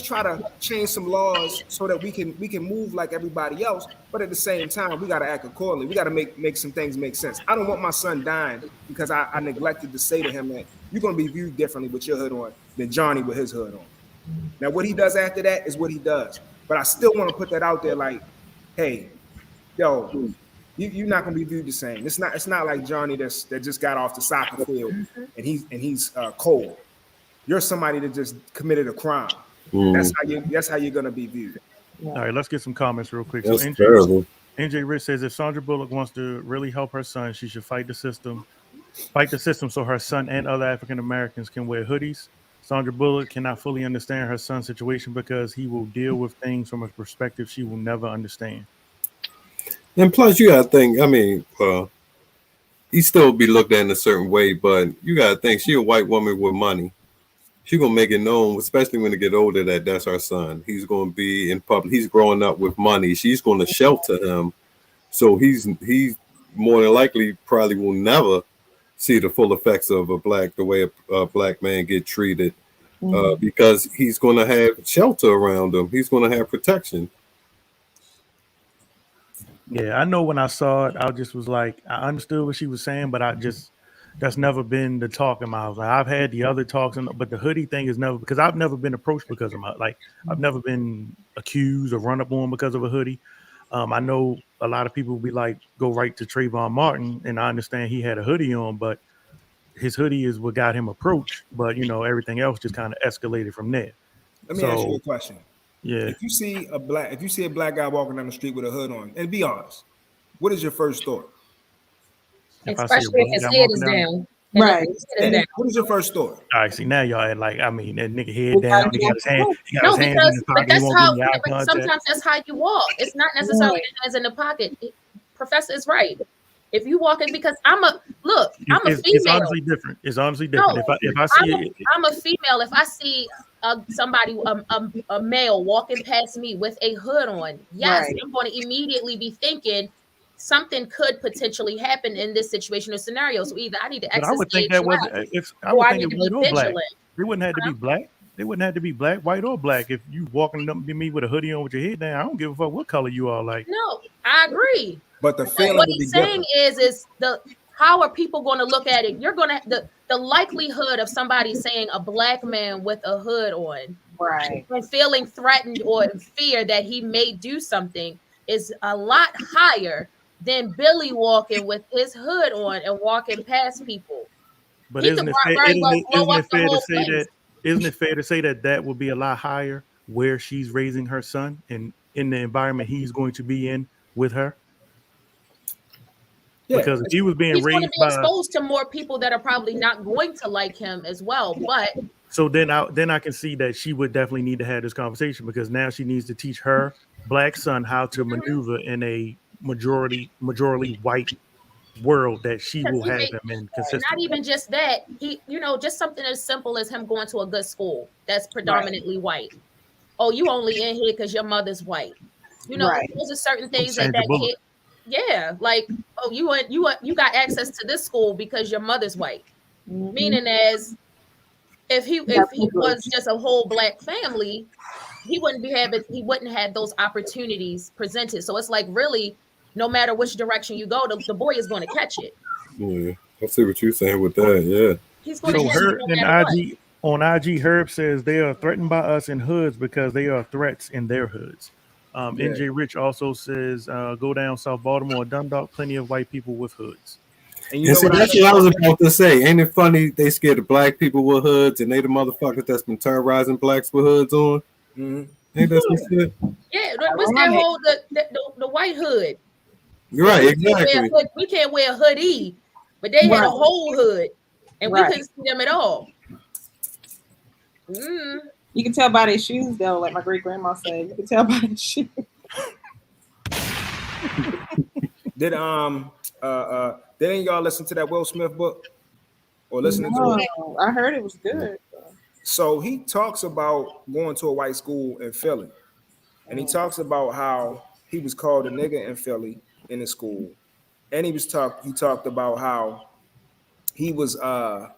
try to change some laws so that we can move like everybody else, but at the same time, we got to act accordingly. We got to make some things make sense. I don't want my son dying because I neglected to say to him that you're going to be viewed differently with your hood on than Johnny with his hood on. Now, what he does after that is what he does, but I still want to put that out there like, hey, yo, you're not going to be viewed the same. It's not like Johnny that just got off the soccer field and he's cold. You're somebody that just committed a crime. That's how you're gonna be viewed. All right, let's get some comments real quick. That's so terrible. NJ Rich says if Sandra Bullock wants to really help her son, she should fight the system so her son and other African Americans can wear hoodies. Sandra Bullock cannot fully understand her son's situation because he will deal with things from a perspective she will never understand. And plus, you gotta think. I mean, he still be looked at in a certain way, but you gotta think she a white woman with money. She's gonna make it known, especially when they get older, that that's her son. He's gonna be in public. He's growing up with money. She's gonna shelter him, so he's more than likely probably will never see the full effects of the way a black man get treated, because he's gonna have shelter around him. He's gonna have protection. Yeah, I know when I saw it, I just was like, I understood what she was saying, but that's never been the talk in my house. Like, I've had the other talks, but the hoodie thing is never, because I've never been approached because of I've never been accused or run up on because of a hoodie. I know a lot of people will be like, go right to Trayvon Martin, and I understand he had a hoodie on, but his hoodie is what got him approached. But everything else just kind of escalated from there. Let me ask you a question. Yeah. If you see a black guy walking down the street with a hood on, and be honest, what is your first thought? Especially if his head is down. Right. What is your first thought? All right, see, now y'all had that nigga head down, he got his hand in the pocket. But sometimes that's how you walk. It's not necessarily the hands in the pocket. Professor is right. If you walk in, because I'm a female. It's honestly different. No, if I see I'm a female. If I see somebody, a male walking past me with a hood on, yes, right, I'm going to immediately be thinking something could potentially happen in this situation or scenario. So either I need to exit stage left, or I need to be vigilant. They wouldn't have to be black. They wouldn't have to be black, white, or black. If you walking up to me with a hoodie on with your head down, I don't give a fuck what color you are like. No, I agree. But the feeling what he's saying is how are people going to look at it? You're going to the likelihood of somebody saying a black man with a hood on, right, and feeling threatened or fear that he may do something is a lot higher than Billy walking with his hood on and walking past people. But isn't it fair to say that would be a lot higher where she's raising her son and in the environment he's going to be in with her? Yeah, because if he was being raised going to be exposed to more people that are probably not going to like him as well. But so then I can see that she would definitely need to have this conversation, because now she needs to teach her black son how to maneuver in a majority white world that she will have him in consistently. Not even just that, he just something as simple as him going to a good school that's predominantly white. Oh, you only in here because your mother's white. Those are certain things that kid. Yeah, like, oh, you got access to this school because your mother's white. Meaning, as if he was just a whole black family, he wouldn't have those opportunities presented. So it's like really, no matter which direction you go, the boy is going to catch it. Yeah, I see what you're saying with that. Yeah. He's going to catch Herb it no matter what. on IG, Herb says they are threatened by us in hoods because they are threats in their hoods. NJ Rich also says, go down South Baltimore, Dundalk, plenty of white people with hoods. And that's what I was about to say. Ain't it funny they scared of black people with hoods and they the motherfuckers that's been terrorizing blacks with hoods on? Ain't that some shit? Yeah, what's that whole the white hood? You're right, exactly. We can't wear a hoodie, but they had a whole hood, and we couldn't see them at all. You can tell by their shoes, though, like my great grandma said. You can tell by their shoes. Didn't y'all listen to that Will Smith book? Or listening to it? I heard it was good. So he talks about going to a white school in Philly. And he talks about how he was called a nigger in Philly in the school. And he talked about how he was what's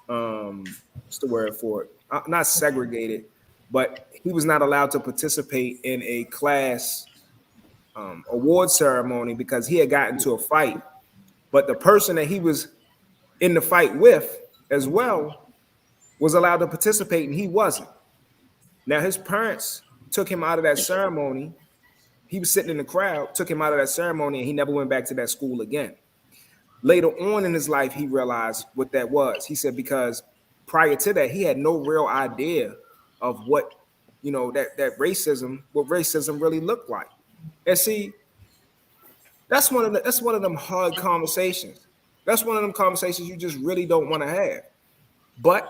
the word for it? Not segregated, but he was not allowed to participate in a class award ceremony because he had gotten into a fight. But the person that he was in the fight with as well was allowed to participate and he wasn't. Now his parents took him out of that ceremony. He was sitting in the crowd, took him out of that ceremony, and he never went back to that school again. Later on in his life, he realized what that was. He said because prior to that, he had no real idea of what, that racism, what racism really looked like. And see, that's one of them hard conversations. That's one of them conversations you just really don't want to have. But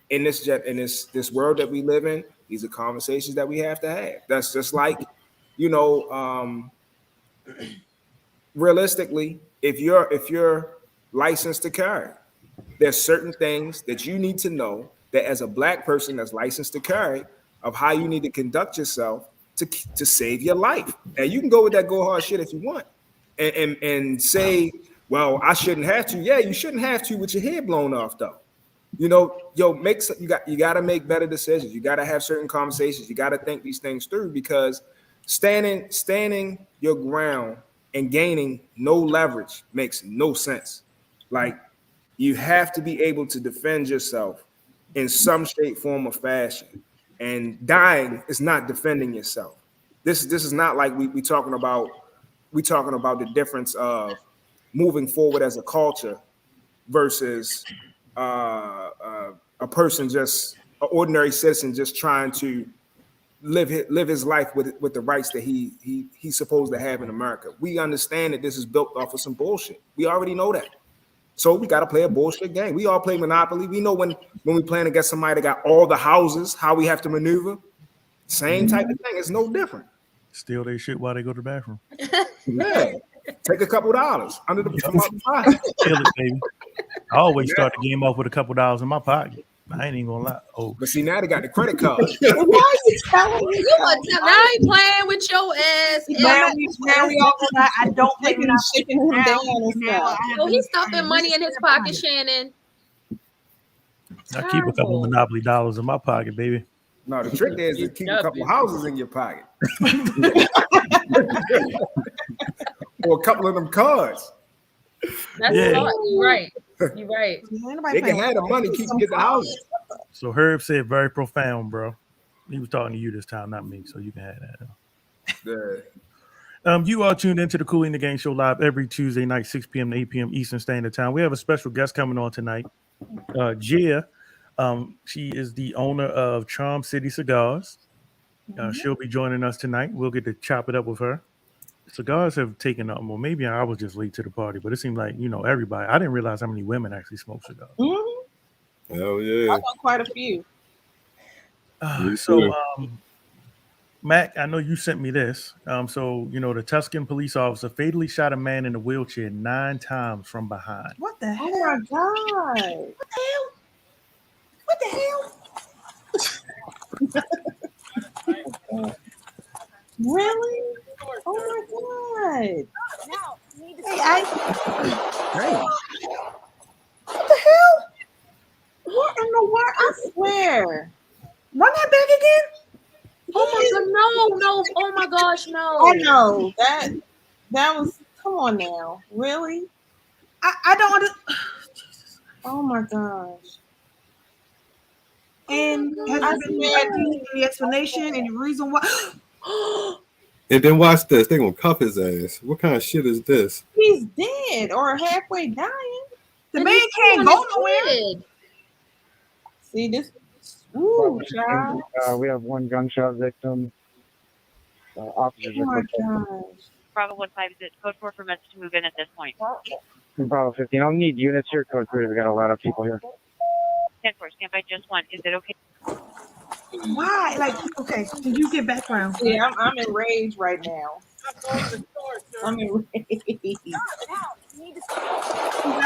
in this world that we live in, these are conversations that we have to have. That's just like, realistically, if you're licensed to carry, there's certain things that you need to know that as a black person that's licensed to carry of how you need to conduct yourself to save your life. And you can go with that go hard shit if you want and say, well, I shouldn't have to. Yeah, you shouldn't have to with your head blown off though. You got to make better decisions. You got to have certain conversations. You got to think these things through because standing your ground and gaining no leverage makes no sense. Like you have to be able to defend yourself in some shape, form, or fashion. And dying is not defending yourself. This is not like we talking about the difference of moving forward as a culture versus a person, just an ordinary citizen, just trying to live his life with the rights that he's supposed to have in America. We understand that this is built off of some bullshit. We already know that. So we got to play a bullshit game. We all play Monopoly. We know when we playing against somebody that got all the houses, how we have to maneuver. Same type of thing. It's no different. Steal their shit while they go to the bathroom. Yeah. Take a couple $1 under the pocket. Steal it, baby. I always start the game off with a couple $1 in my pocket. I ain't even gonna lie. Oh, but see, now they got the credit card. Why are you telling me? I ain't playing with your ass. I don't play with shaking him down and stuff. So he's stuffing money in his pocket, Shannon. I keep a couple Monopoly dollars in my pocket, baby. No, the trick there is to keep a couple houses in your pocket. Or a couple of them cards. That's smart. You're right. You're right. They can have the money, get the house. So Herb said very profound, bro. He was talking to you this time, not me. So you can have that. Yeah. You are tuned into the Cooley and the Gang Show live every Tuesday night, 6 p.m. to 8 p.m. Eastern Standard Time. We have a special guest coming on tonight, Gia. She is the owner of Charm City Cigars. She'll be joining us tonight. We'll get to chop it up with her. Cigars have taken up. Well, maybe I was just late to the party, but it seemed like everybody. I didn't realize how many women actually smoke cigars. Mm-hmm. Hell yeah! I know quite a few. Mac, I know you sent me this. The Tucson police officer fatally shot a man in a wheelchair 9 times from behind. What the hell? Oh my God! What the hell? Really? Oh my God! Hey, what the hell? What in the world? I swear. Run that back again. no. Oh my gosh, no. Oh no, that was. Come on now, really? I don't. Oh my gosh. And has there been any explanation, any reason why? And then watch this. They're gonna cuff his ass. What kind of shit is this? He's dead or halfway dying. The man can't go nowhere. See this? Ooh, child. We have one gunshot victim. Officers Oh my are gosh. Bravo 15 is code 4 for message to move in at this point. Bravo 15. I'll need units here. Code 3. We got a lot of people here. 10-4, stand by just one. Is it okay? Why? Like, okay, can you get background? Yeah, I'm enraged right now. I'm enraged. That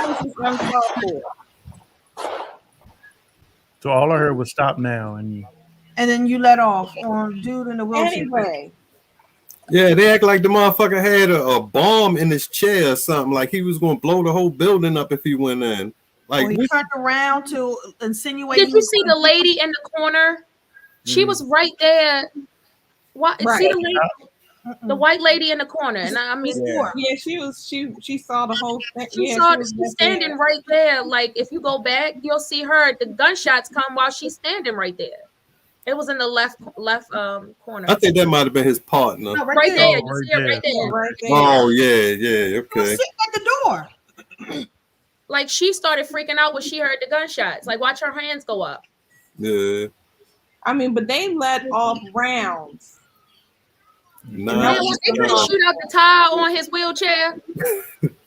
was just uncalled for. So all I heard was stop now, and then you let off on dude in the wheelchair. Anyway. Yeah, they act like the motherfucker had a bomb in his chair or something. Like he was gonna blow the whole building up if he went in. Like he turned around to insinuate. Did you see the lady in the corner? She was right there. What? Right. See the lady, the white lady in the corner, and I mean, yeah, she was. She saw the whole thing. She saw she's standing right there. Like if you go back, you'll see her. The gunshots come while she's standing right there. It was in the left corner. I think that might have been his partner. No, right there. You see it right there. Right there. Oh yeah, okay. Sitting at the door. Like she started freaking out when she heard the gunshots. Like watch her hands go up. Yeah. I mean, but they let off rounds. Nice. They couldn't shoot out the tire on his wheelchair.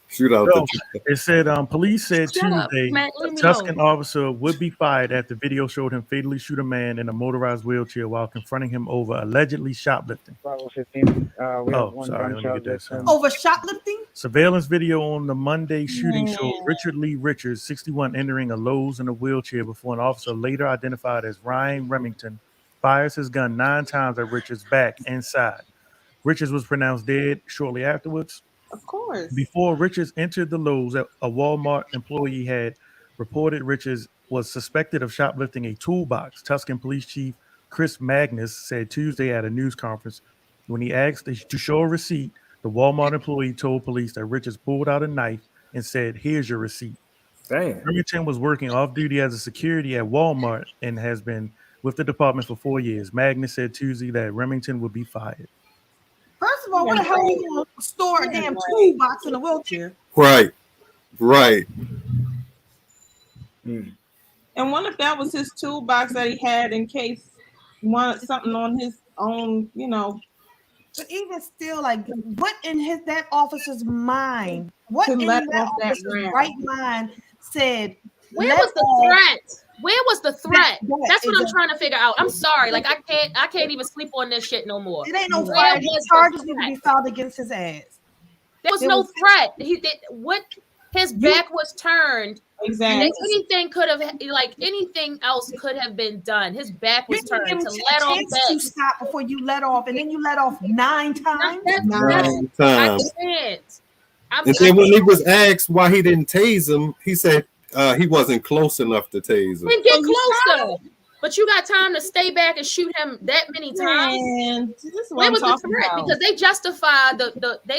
Shoot out so, it said police said Shut up, Tuesday man. Leave a me Tuscan alone. officer would be fired after video showed him fatally shoot a man in a motorized wheelchair while confronting him over allegedly shoplifting. Bravo 15. We have one sorry, let me gunshot get that victim. Over shoplifting? Surveillance video on the Monday shooting showed Richard Lee Richards, 61, entering a Lowe's in a wheelchair before an officer later identified as Ryan Remington fires his gun 9 times at Richards' back and side. Richards was pronounced dead shortly afterwards. Of course. Before Richards entered the Lowe's, a Walmart employee had reported Richards was suspected of shoplifting a toolbox. Tucson Police Chief Chris Magnus said Tuesday at a news conference when he asked to show a receipt, the Walmart employee told police that Richards pulled out a knife and said, "Here's your receipt." Damn. Remington was working off duty as a security at Walmart and has been with the department for 4 years. Magnus said Tuesday that Remington would be fired. First of all, what the hell are you going to store a damn toolbox in a wheelchair? Right. And what if that was his toolbox that he had in case wanted something on his own, But even still, like, what in that officer's mind? What in that officer's right mind said? Where was the threat? Where was the threat? That's what I'm trying to figure out. I'm sorry. Like I can't even sleep on this shit no more. It ain't no threat. Charges need to be filed against his ass. There was no threat. He did what his back was turned. Exactly. Anything could have anything else could have been done. His back was turned to let off that. You stop before you let off, and then you let off 9 times. 9 times. I can't. And then when he was asked why he didn't tase him, he said he wasn't close enough to tase him. Then get closer. But you got time to stay back and shoot him that many times. Man, where was the threat? Because they justified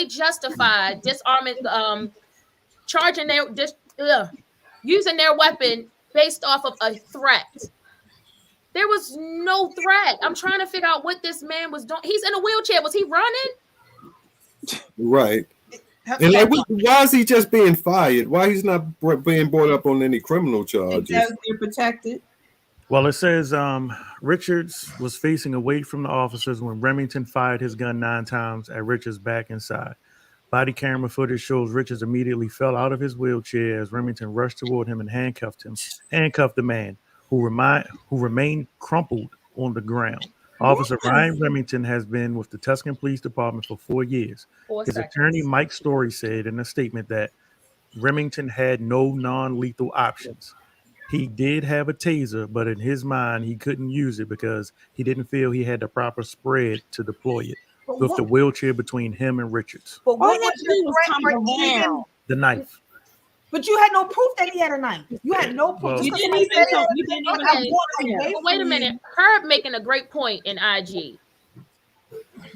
justified disarming, charging using their weapon based off of a threat. There was no threat. I'm trying to figure out what this man was doing. He's in a wheelchair. Was he running? Right. And like, why is he just being fired? Why he's not being brought up on any criminal charges? Because they're protected. Well, it says Richards was facing away from the officers when Remington fired his gun 9 times at Richards' back and side. Body camera footage shows Richards immediately fell out of his wheelchair as Remington rushed toward him and handcuffed the man who remained crumpled on the ground. Officer Ryan Remington has been with the Tucson Police Department for 4 years. His attorney, Mike Story, said in a statement that Remington had no non-lethal options. He did have a taser, but in his mind, he couldn't use it because he didn't feel he had the proper spread to deploy it with the wheelchair between him and Richards. But what was the threat for even? The knife. But you had no proof that he had a knife. You had no proof. Well, You didn't even Wait a minute. Herb making a great point in IG.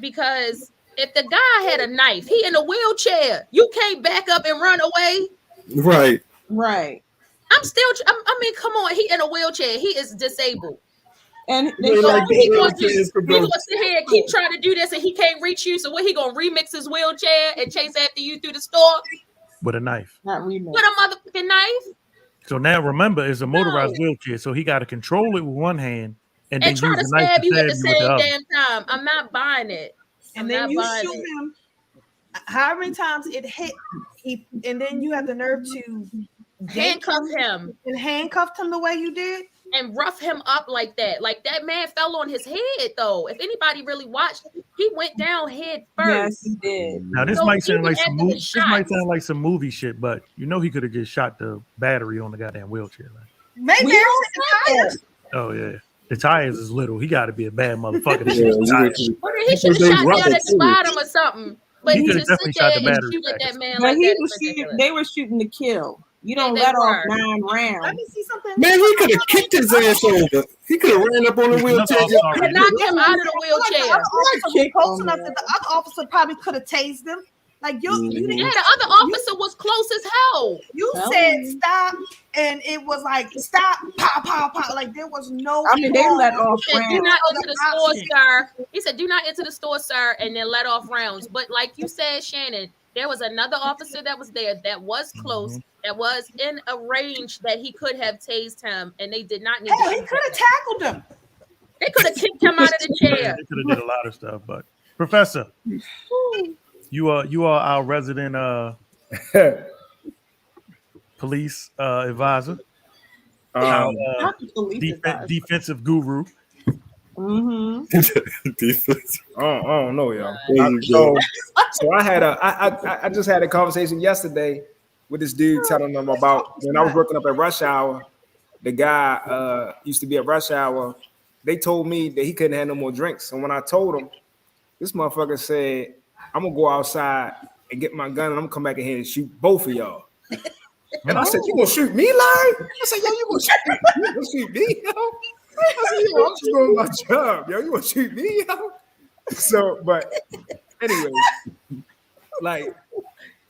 because if the guy had a knife, he in a wheelchair. You can't back up and run away. Right. Right. I mean, come on. He in a wheelchair. He is disabled. And he gonna sit here and keep trying to do this, and he can't reach you. So what? He gonna remix his wheelchair and chase after you through the store with a knife? Not remix. With a motherfucking knife. So now remember, it's a motorized wheelchair, so he got to control it with one hand and then try use to the knife stab to you stab at the you with the same other. damn time. I'm not buying it. And then you shoot him. However many times it hit, and then you have the nerve to handcuff him and handcuffed him the way you did. And rough him up like that. Like that man fell on his head, though. If anybody really watched, he went down head first. Yes, he did. Now this might sound like some movie. This might sound like some movie shit, but you know he could have just shot the battery on the goddamn wheelchair. Right? Maybe Oh yeah, the tires is little. He got to be a bad motherfucker. He should have shot down at the bottom or something. But he just sit there and shoot at that man but like he that. was shooting. They were shooting to kill. You don't they let off were. 9 rounds. Let me see something. Man, he could have kicked his ass over. He could have ran up on the wheelchair. And knocked him out of the wheelchair. Close enough that the other officer probably could have tased him. Like you didn't. Yeah, the other officer was close as hell. You said stop, and it was like stop, pop, pop, pop. Like there was no. I mean, they let off He said, do not enter the store, sir. He said, do not enter the store, sir, and then let off rounds. But like you said, Shannon, there was another officer that was there that was close, that was in a range that he could have tased him, and they did not need to. He could have tackled him. They could have kicked him out of the chair. They could have did a lot of stuff, but Professor, you are our resident police advisor, defensive guru. Defense. I don't know, y'all. So I just had a conversation yesterday with this dude telling them about when I was working up at Rush Hour. The guy used to be at Rush Hour. They told me that he couldn't have no more drinks. And when I told him, this motherfucker said, I'm gonna go outside and get my gun and I'm gonna come back in here and shoot both of y'all. And I said, you gonna shoot me, Larry? I said, yo, you gonna shoot me, yo? I said, yo, I'm just doing my job, yo. You gonna shoot me, yo? So, but anyway, like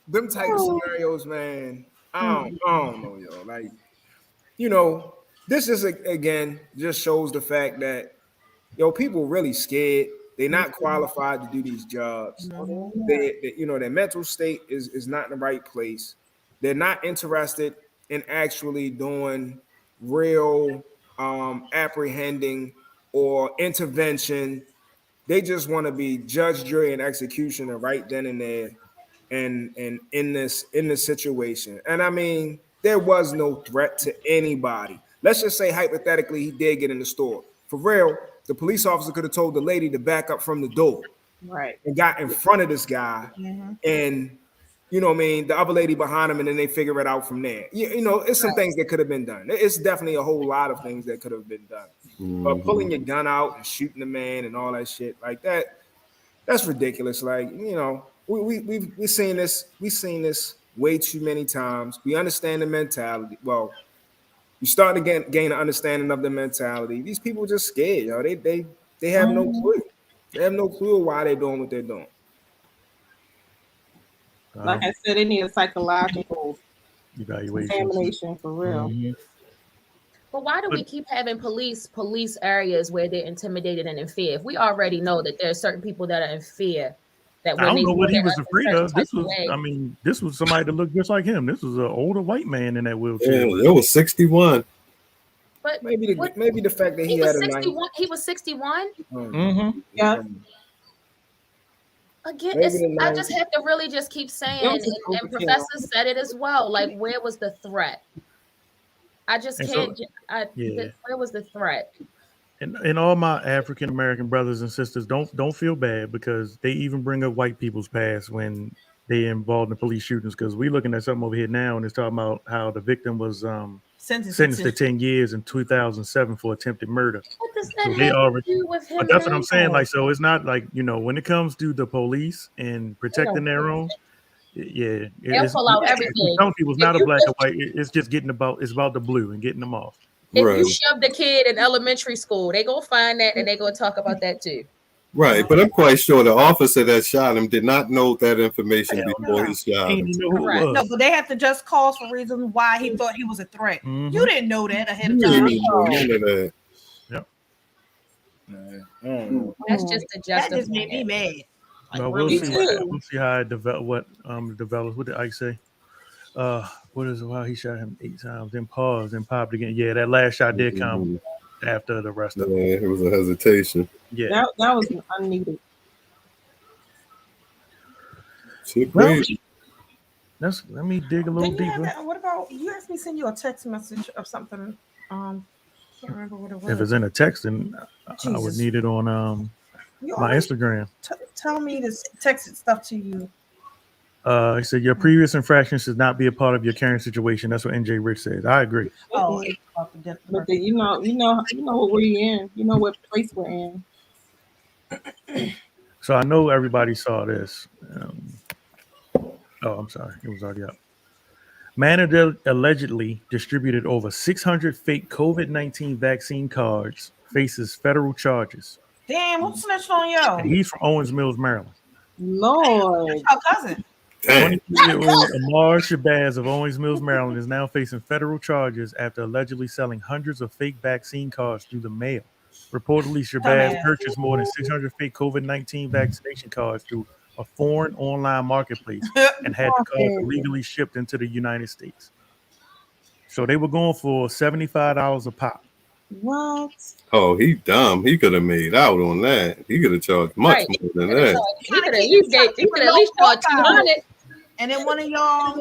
them type of scenarios, man. I don't know, yo. Like, you know, this is again just shows the fact that people really scared. They're not qualified to do these jobs. They their mental state is not in the right place. They're not interested in actually doing real apprehending or intervention. They just want to be judge, jury, and executioner right then and there, and in this situation. And I mean, there was no threat to anybody. Let's just say hypothetically he did get in the store. For real, the police officer could have told the lady to back up from the door, right, and got in front of this guy, and the other lady behind him, and then they figure it out from there. It's some things that could have been done. It's definitely a whole lot of things that could have been done. But pulling your gun out and shooting the man and all that shit like that's ridiculous. Like, we've seen this. We've seen this way too many times. We understand the mentality. Well, you start to gain an understanding of the mentality. These people are just scared, yo. They have no clue. They have no clue why they're doing what they're doing. Like I said, they need a psychological examination for real. But why do we keep having police areas where they're intimidated and in fear? If we already know that there are certain people that are in fear, that I don't know what he was afraid of. This was somebody that looked just like him. This was an older white man in that wheelchair. Yeah, it was 61. But maybe the fact that he was had 61. He was 61. Yeah. Again, I just have to really just keep saying, and Professor said it as well. Like, where was the threat? I just can't. Where was the threat? And all my African American brothers and sisters, don't feel bad, because they even bring up white people's past when they involved in police shootings. Because we're looking at something over here now, and it's talking about how the victim was sentenced to 10 years in 2007 for attempted murder. What does that have to do with him? But that's what I'm saying. Like, so it's not like, when it comes to the police and protecting their own, they'll pull out everything. Some people's not a black or white. It's just it's about the blue and getting them off. If you shove the kid in elementary school, they go find that and they go talk about that too. Right, but I'm quite sure the officer that shot him did not know that information before he shot him. No, but they have to just cause for reasons why he thought he was a threat. Mm-hmm. You didn't know that ahead of You time. didn't know none of that. Yep. That's just a That just made me mad. Well, we'll see how it develops. What develops? What did Ike say? What is it? Wow, he shot him 8 times, then paused, then popped again. Yeah, that last shot did come after the rest of it. Yeah, it was a hesitation. Yeah, that was unneeded. Well, let me dig a little deeper. What about you? Asked me to send you a text message of something. Can't remember what it was. If it's in a text, then I would need it on my Instagram. Tell me to text stuff to you. He said your previous infractions should not be a part of your current situation. That's what NJ Rich says. I agree. Oh, but you know what we're in. You know what place we're in. So I know everybody saw this. I'm sorry, it was already up. Man allegedly distributed over 600 fake COVID-19 vaccine cards. Faces federal charges. Damn, who snitched on you? And he's from Owens Mills, Maryland. Lord, our cousin. 23-year-old Amar Shabazz of Owens Mills, Maryland, is now facing federal charges after allegedly selling hundreds of fake vaccine cards through the mail. Reportedly, Shabazz purchased more than 600 fake COVID-19 vaccination cards through a foreign online marketplace and had the cards illegally shipped into the United States. So they were going for $75 a pop. What? Oh, he dumb. He could have made out on that. He could have charged much more than that. He could at least charge 200. And then one of y'all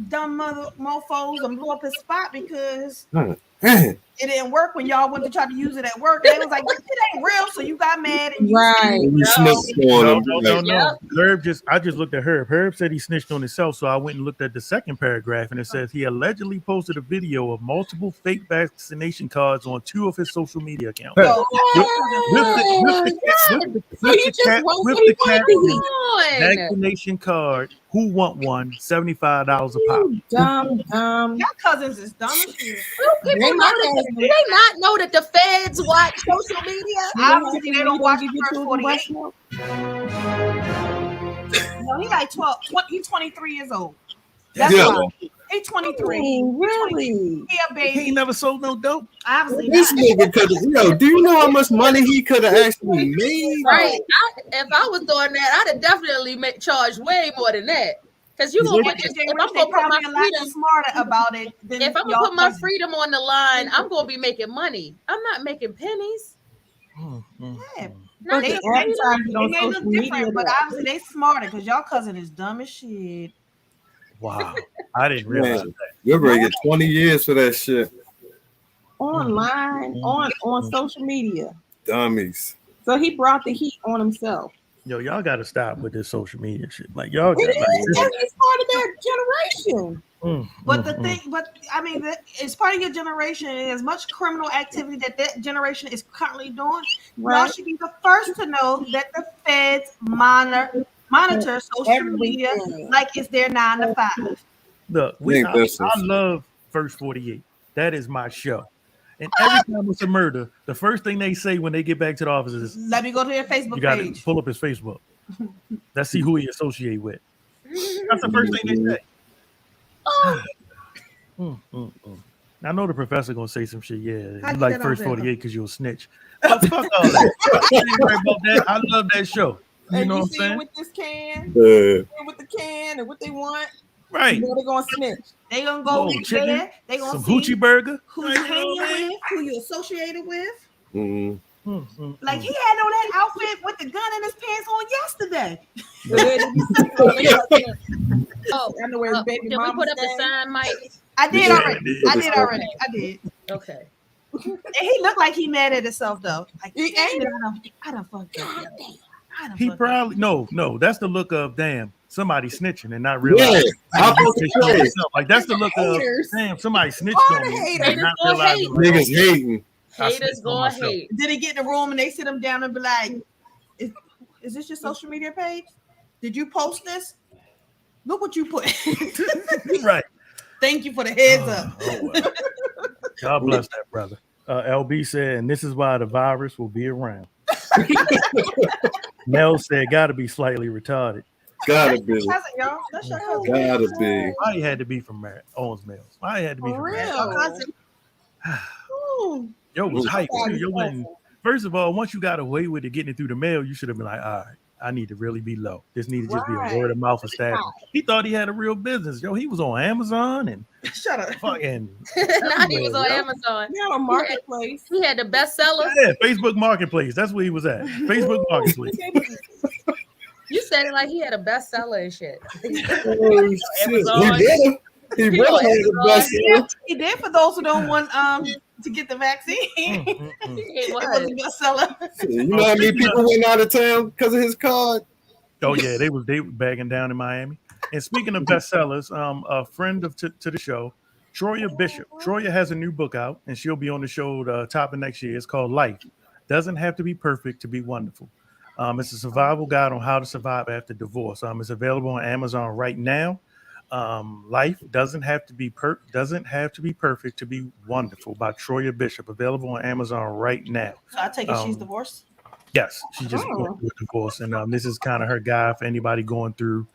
dumb mother mofos and blew up his spot because it didn't work when y'all went to try to use it at work. And they was like, "This shit ain't real," so you got mad. And No. Herb I just looked at Herb. Herb said he snitched on himself, so I went and looked at the second paragraph, and it says he allegedly posted a video of multiple fake vaccination cards on 2 of his social media accounts. Vaccination card. Who want one? $75 a pop. Dumb. Your cousins is dumb as shit. Do they not know that the feds watch social media? Obviously, they don't watch the first 48. No, he like 12. He's 23 years old. That's why. He's 23. Really? He a baby. He never sold no dope. Obviously, This nigga could have. Do you know how much money he could have actually made? Right. If I was doing that, I'd have definitely charged way more than that. Because you gonna put if I'm gonna put my freedom smarter about it. If I'm gonna put my freedom on the line, I'm gonna be making money. I'm not making pennies. Yeah. They look different, but obviously they smarter because y'all cousin is dumb as shit. Wow, I didn't realize that. You're gonna get 20 years for that shit. Online, on social media. Dummies. So he brought the heat on himself. Yo, y'all got to stop with this social media shit. Like y'all, It's part of their generation. But the thing, I mean, it's part of your generation, and as much criminal activity that generation is currently doing, y'all should be the first to know that the feds monitor social media like it's their 9 to 5. Look, I love First 48. That is my show. And every time it's a murder, the first thing they say when they get back to the office is, "Let me go to your Facebook you got page. to pull up his Facebook. Let's see who he associate with." That's the first thing they say. I know the professor gonna say some shit. Yeah, you like First 48 because you're a snitch. But fuck all that. I ain't worried about that. I love that show. You know what I'm saying? With this can, with the can, and what they want. Right. You know they're gonna snitch. They gonna go there. They gonna some see hoochie burger. Who you hanging with? Who you associated with? Mm-hmm. Like he had on that outfit with the gun in his pants on yesterday. I know where his baby mama. Did we put up the sign, Mike? I did already. I did. Okay. And he looked like he mad at himself though. Like he ain't. I done fucked up. He probably no. That's the look of damn. Somebody snitching and not realizing. Yeah, like that's the look of damn. Somebody snitched on me. And not realizing, niggas hating. Haters gonna hate. Did he get in the room and they sit him down and be like, "Is this your social media page? Did you post this? Look what you put." Right. Thank you for the heads up. Well. God bless that brother. LB said, and this is why the virus will be around. Mel said, "Gotta be slightly retarded." Gotta be. Cousin, y'all. That's your cousin. Gotta be. Why he had to be from Owens Mills? Why he had to be For from real. Your cousin. Yo was hype too. Yo Awesome. went. First of all, once you got away with it getting it through the mail, you should have been like, all right, I need to really be low. This need to just be a Right. word of mouth establishment. He thought he had a real business. Yo, he was on Amazon and Shut up. fucking Now he was on everywhere, yo. Amazon. We on a marketplace. He had the bestseller. Yeah, Facebook Marketplace. That's where he was at. Facebook Marketplace. You said it like he had a bestseller and shit. Oh, shit. Amazon. He really had the best. He did for those who don't want to get the vaccine. It It was. was a bestseller. You know how many people went out of town because of his card? Oh yeah, they were bagging down in Miami. And speaking of bestsellers, a friend to the show, Troya Bishop. Troya has a new book out, and she'll be on the show top of next year. It's called Life. Doesn't have to be perfect to be wonderful. It's a survival guide on how to survive after divorce. It's available on Amazon right now. Life doesn't have to be perfect to be wonderful by Troya Bishop. Available on Amazon right now. So I take it she's divorced. Yes, she just went through a divorce, and this is kind of her guide for anybody going through,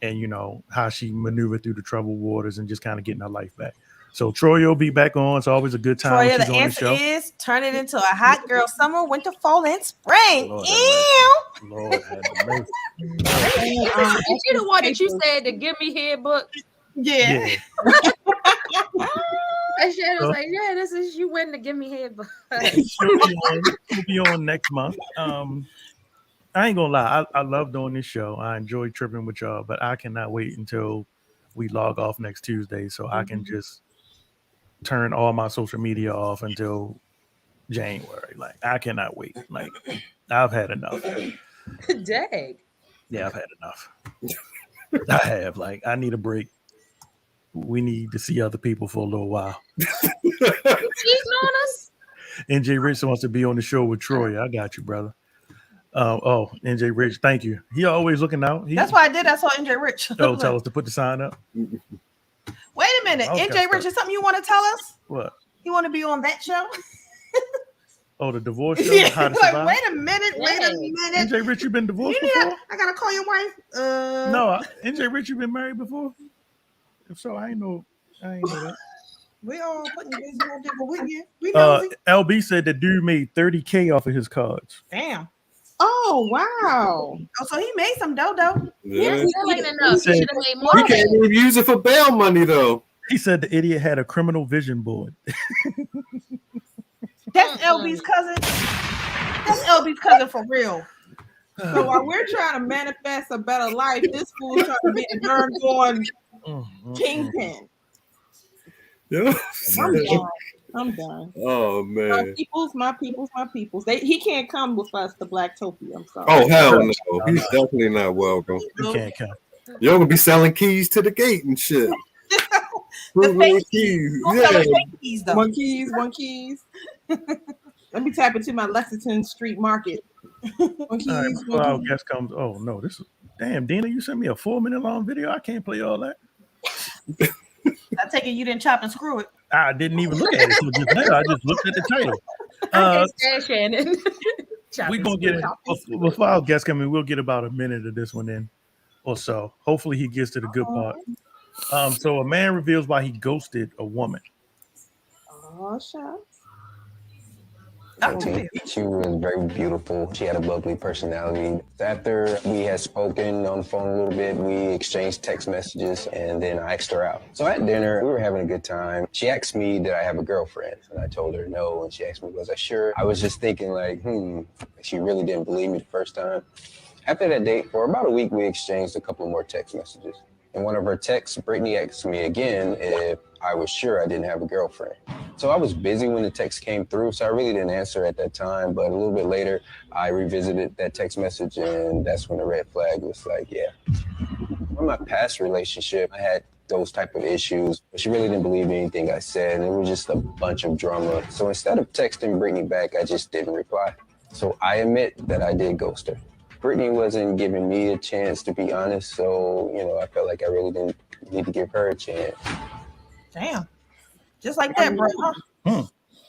and you know how she maneuvered through the troubled waters and just kind of getting her life back. So Troy will be back on. It's always a good time. Troya, when she's the on the answer show. is turn it into a hot girl summer, winter, fall, and spring. Lord Ew. Lord have mercy. Is she the one that you said to give me head book? Yeah. And Shannon was like, yeah, this is you went to give me head book. She'll be on next month. I ain't gonna lie, I love doing this show. I enjoy tripping with y'all, but I cannot wait until we log off next Tuesday so I can just turn all my social media off until January. Like I cannot wait. Like I've had enough. Dang. Yeah, I've had enough. I have. Like I need a break. We need to see other people for a little while. You cheating on us? NJ Rich wants to be on the show with Troy. I got you, brother. NJ Rich, thank you. He always looking out. That's why I did. I saw NJ Rich. Oh, tell us to put the sign up. Wait a minute. Okay, NJ Rich, is something you want to tell us? What? You want to be on that show? Oh, the divorce show? Yeah, How to like, survive? wait a minute. NJ Rich, you been divorced You need before? I gotta call your wife. No, NJ Rich, you been married before? If so, I ain't know that. We all putting business on there, but we know. LB said the dude made $30K off of his cards. Damn. Oh wow! Oh, so he made some dodo. Yeah. Still ain't enough. He He should have made more. We can't even use it for bail money though. He said the idiot had a criminal vision board. That's LB's cousin. That's LB's cousin for real. So while we're trying to manifest a better life, this fool's trying to be a darn kingpin. Yeah. I'm done. Oh man. My peoples. He can't come with us to Blacktopia. I'm sorry. Oh hell no. He's definitely not welcome. He can't come. You're gonna be selling keys to the gate and shit. fake keys. Don't Yeah. tell us fake keys, though. One keys. Let me tap into my Lexington Street Market. One keys. All right, before our guest comes. Oh no, this is damn Dina. You sent me a 4-minute long video. I can't play all that. I take it you didn't chop and screw it. I didn't even look at it till just now. I just looked at the title. I can't stand Shannon. We're gonna get it before our guest come in. We'll get about a minute of this one in, or so. Hopefully, he gets to the good part. So a man reveals why he ghosted a woman. Oh, shucks. She was very beautiful. She had a bubbly personality. After we had spoken on the phone a little bit, we exchanged text messages, and then I asked her out. So at dinner, we were having a good time. She asked me, did I have a girlfriend? And I told her no, and she asked me, was I sure? I was just thinking like, she really didn't believe me the first time. After that date, for about a week, we exchanged a couple more text messages. In one of her texts, Brittany asked me again if I was sure I didn't have a girlfriend. So I was busy when the text came through, so I really didn't answer at that time. But a little bit later, I revisited that text message, and that's when the red flag was like, yeah. In my past relationship, I had those type of issues, but she really didn't believe anything I said, and it was just a bunch of drama. So instead of texting Brittany back, I just didn't reply. So I admit that I did ghost her. Brittany wasn't giving me a chance, to be honest, so, I felt like I really didn't need to give her a chance. Damn. Just like that, bro. Huh?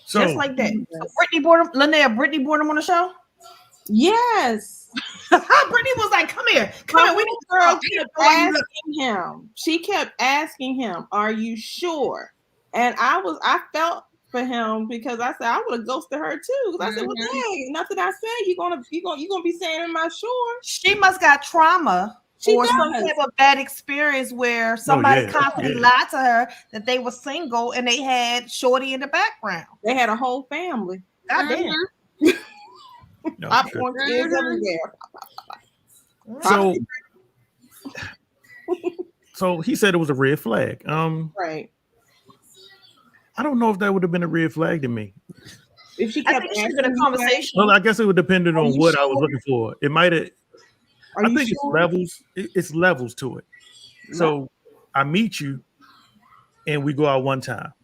So, Just like that. So Brittany bored him on the show? Yes. Brittany was like, "Come here, come here." We need Girl to kept asking him. She kept asking him, "Are you sure?" And I felt for him because I said I would have ghosted her too. Because I said, "Well, dang, nothing I said. You gonna be saying, am I sure?" She must got trauma. Or some type of bad experience where somebody constantly lied to her that they were single and they had Shorty in the background. They had a whole family. God damn. Popcorn kids everywhere. So he said it was a red flag. Right. I don't know if that would have been a red flag to me. If she kept asking a conversation. Well, I guess it would depend on what I was looking for. It might have. I think it's levels. It's levels to it. So I meet you, and we go out one time.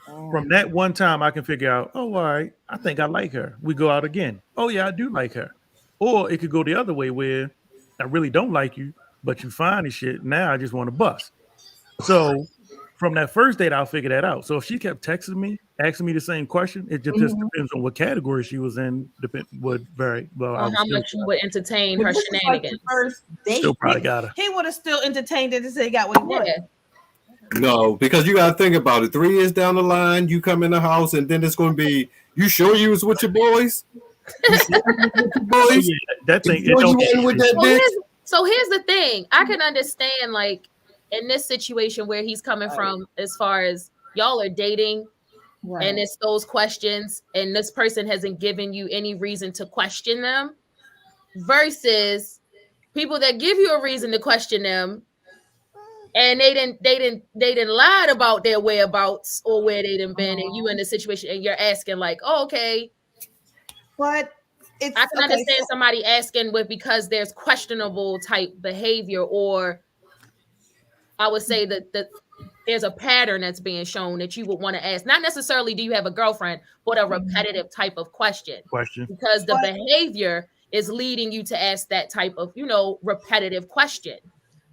From that one time, I can figure out, oh, all right, I think I like her. We go out again. Oh, yeah, I do like her. Or it could go the other way where I really don't like you, but you fine as shit. Now I just want to bust. So from that first date, I'll figure that out. So if she kept texting me, asking me the same question, it just depends on what category she was in. Would vary. Well, how much you would entertain her shenanigans. First date. Still probably got her. He would have still entertained it and said he got what he wanted. No, because you gotta think about it. 3 years down the line, you come in the house, and then it's going to be, you sure you was with your boys? Boys? That thing. So here's the thing. I can understand, like, in this situation where he's coming from, as far as y'all are dating, and it's those questions, and this person hasn't given you any reason to question them, versus people that give you a reason to question them, and they didn't lie about their whereabouts or where they done been, and you in the situation, and you're asking like, oh, okay. But I can understand somebody asking because there's questionable type behavior, or I would say that there's a pattern that's being shown that you would want to ask. Not necessarily do you have a girlfriend, but a repetitive type of question. Because the behavior is leading you to ask that type of, repetitive question.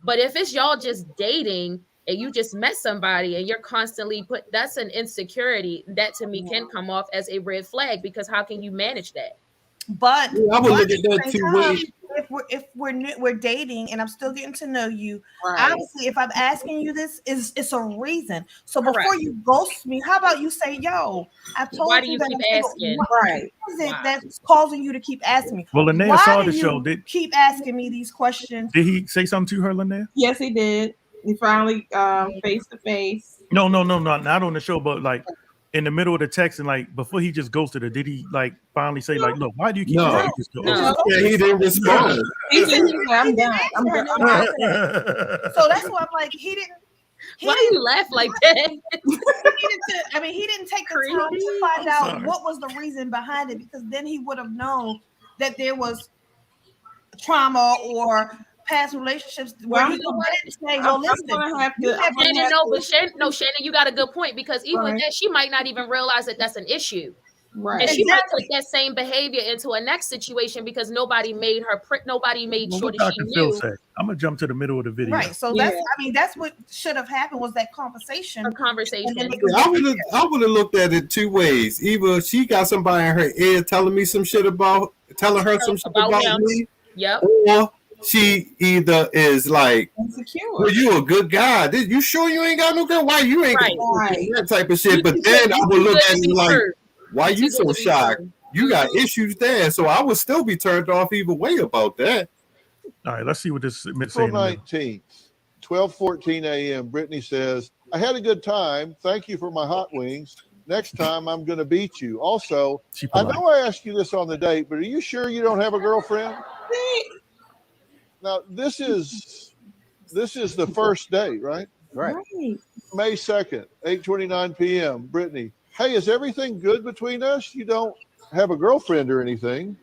But if it's y'all just dating and you just met somebody and you're constantly that's an insecurity that to me can come off as a red flag, because how can you manage that? But I would look at that two ways. If we're dating and I'm still getting to know you, obviously, if I'm asking you this, it's a reason. So before you ghost me, how about you say, "Yo, I told Why do you keep asking? What is it that's causing you to keep asking me? Well, Linnea saw the show. Keep asking me these questions. Did he say something to her, Linnea? Yes, he did. He finally face to face. No, not on the show, but like in the middle of the text, and like before he just ghosted her, did he like finally say like, "Look, why do you keep?" No, yeah, he didn't respond. I'm done. So that's why I'm like, he didn't. Why do you laugh like that? He didn't take the time to find out what was the reason behind it, because then he would have known that there was trauma or past relationships where he could say, "Well, listen, Shannon, you got a good point, because even with that, she might not even realize that that's an issue. Right. And she might take that same behavior into a next situation because nobody made sure that she knew. I'm gonna jump to the middle of the video. Right. So that's what should have happened, was that conversation. I would have looked at it two ways. Either she got somebody in her ear telling her some shit about me. Yep. Or she either is like, insecure. Well, you a good guy. You sure you ain't got no girl? Why you ain't got that type of shit? But then I would look at you like, why you so shocked? You got issues there. So I would still be turned off either way about that. All right, let's see what this is saying. 19th, 12:14 a.m. Brittany says, I had a good time. Thank you for my hot wings. Next time I'm going to beat you. Also, I know I asked you this on the date, but are you sure you don't have a girlfriend? Now, this is the first date, right? Right. May 2nd, 8:29 p.m. Brittany, hey, is everything good between us? You don't have a girlfriend or anything.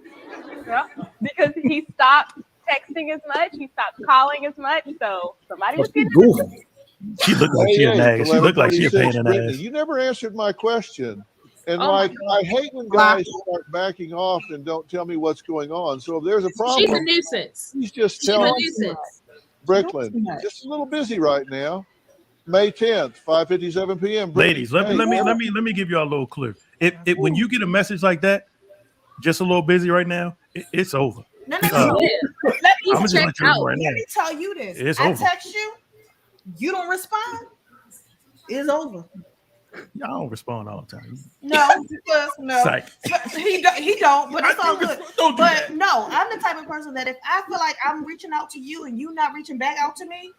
Yeah, because he stopped texting as much. He stopped calling as much. So somebody was getting She looked like she a nag. She looked like she a pain in the ass. You never answered my question. And I hate when guys start backing off and don't tell me what's going on. So if there's a problem, she's a nuisance. He's just telling Brooklyn, just a little busy right now. May 10th, 5:57 p.m. Ladies, let me give you a little clue. When you get a message like that, just a little busy right now, it's over. No. I'm just Let let you know right now. me tell you this. It's I over. text you don't respond. It's over. I don't respond all the time. No, because no, Psych. he don't. But it's all good. Don't do but that. no, I'm the type of person that if I feel like I'm reaching out to you and you not reaching back out to me,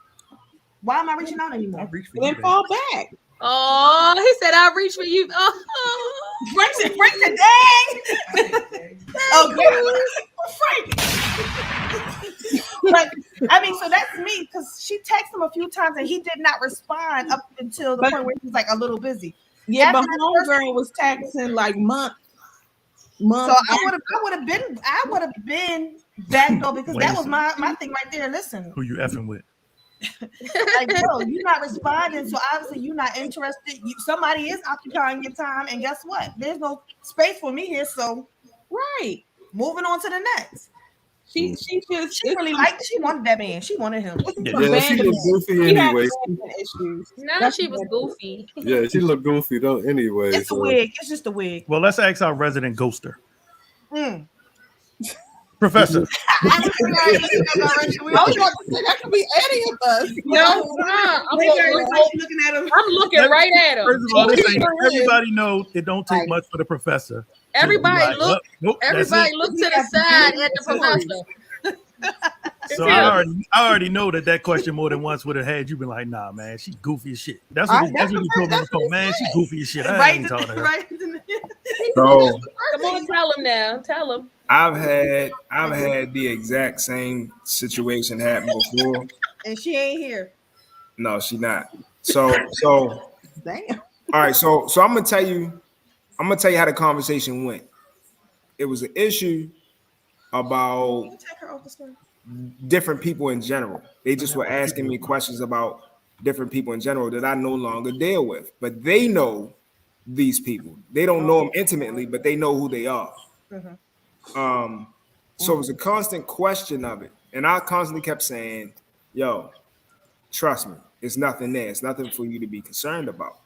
why am I reaching out anymore? Then fall back. Oh, he said I'll reach for you. Oh, Frank the dang. Frank. I mean, so that's me because she texted him a few times and he did not respond up until the point where he was like a little busy. Yeah, but homegirl was texting like months. So I would have been back though because that was my thing right there. Listen, Who you effing with? like, bro, you're not responding, so obviously you're not interested. Somebody is occupying your time, and guess what? There's no space for me here. So, right, moving on to the next. She wanted that man. She wanted him. Yeah, she looked goofy anyway. no, she was goofy. Yeah, she looked goofy though anyway. It's a wig. It's just a wig. Well, let's ask our resident ghoster. Professor. I was about to say that could be any of us. No, I'm looking right at him. First of all, everybody knows it don't take much for the professor. Everybody look. Nope, Everybody look to the side at the professor. So I already know that question more than once would have had you been like, nah, man, she goofy as shit. That's what you told me on the phone, man. She goofy as shit. I ain't talking to her. So come on, tell him now. Tell him. I've had the exact same situation happen before. And she ain't here. No, she not. So damn. All right, so I'm gonna tell you how the conversation went. It was an issue about different people in general. They just were asking me questions about different people in general that I no longer deal with. But they know these people. They don't know them intimately, but they know who they are. So it was a constant question of it. And I constantly kept saying, yo, trust me, it's nothing there. It's nothing for you to be concerned about.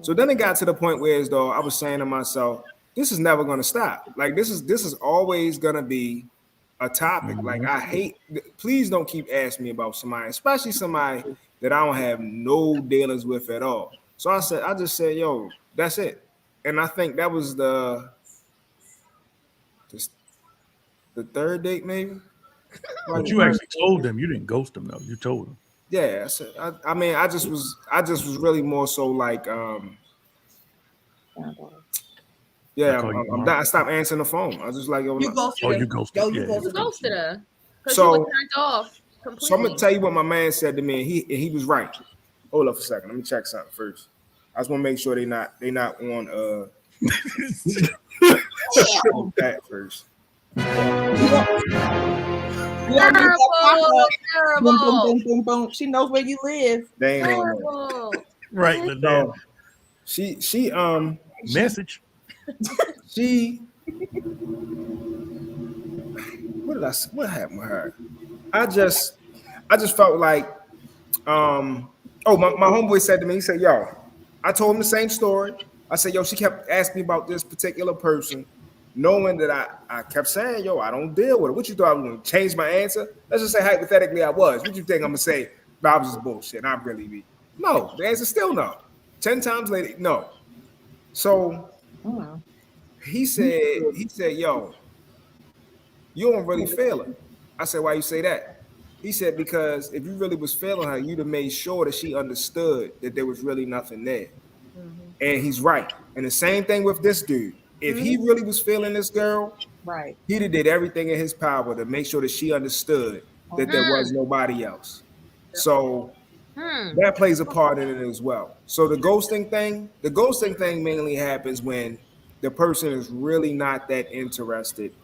So then it got to the point where as though I was saying to myself, this is never going to stop. Like this is always going to be a topic. Like I hate, please don't keep asking me about somebody, especially somebody that I don't have no dealings with at all. So I just said, yo, that's it. And I think that was the third date, maybe. But you actually told them. You didn't ghost them, though. You told them. Yeah, I mean, I just was really more so like, I stopped answering the phone. I was just like, yo, you ghosted her. You ghosted her. So you were turned off completely. So I'm gonna tell you what my man said to me, and he was right. Hold up a second. Let me check something first. I just want to make sure they not on that first. Boom, boom, boom, boom. She knows where you live. They ain't on that. Right, so she message. What happened with her? I just felt like my homeboy said to me, he said, yo, I told him the same story. I said, yo, she kept asking me about this particular person, knowing that I kept saying, yo, I don't deal with it. What you thought I was going to change my answer? Let's just say hypothetically I was. What you think I'm going to say? No, I was just bullshit. I really be. No, the answer's still no. 10 times later, no. So he said, yo, you don't really feel her. I said, why you say that? He said, because if you really was feeling her, you'd have made sure that she understood that there was really nothing there. And he's right. And the same thing with this dude. If he really was feeling this girl, right, he'd have did everything in his power to make sure that she understood that there was nobody else. So that plays a part in it as well. So the ghosting thing mainly happens when the person is really not that interested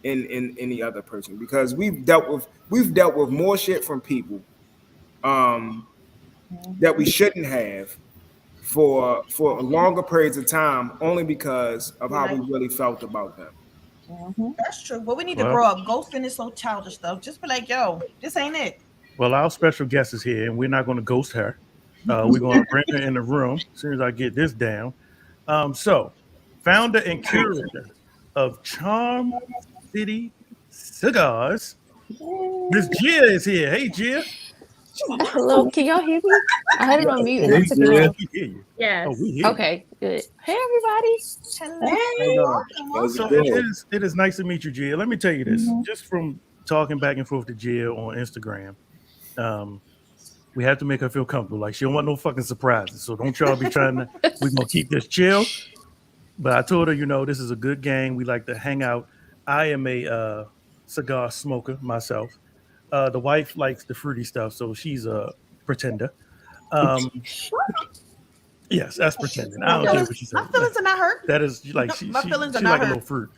in any other person, because we've dealt with more shit from people that we shouldn't have for longer periods of time, only because of how we really felt about them. That's true. But we need to grow up. Ghosting is so childish stuff. Just be like, yo, this ain't it. Well, our special guest is here, and we're not going to ghost her. We're going to bring her in the room as soon as I get this down. So, founder and curator of Charm City Cigars. Miss Gia is here. Hey, Gia. Hello, can y'all hear me? I had it on mute and I took it off. We hear you. Yes. Oh, we hear you. Okay, good. Hey, everybody. Hello. So it is nice to meet you, Gia. Let me tell you this. Just from talking back and forth to Gia on Instagram, we have to make her feel comfortable. Like she don't want no fucking surprises. So don't y'all be trying to. We're gonna keep this chill. But I told her, this is a good gang. We like to hang out. I am a cigar smoker myself. The wife likes the fruity stuff, so she's a pretender. Yes, that's pretending. I don't care what she said. My feelings are not hurt. That is like she My feelings are like not a hurt. little fruit.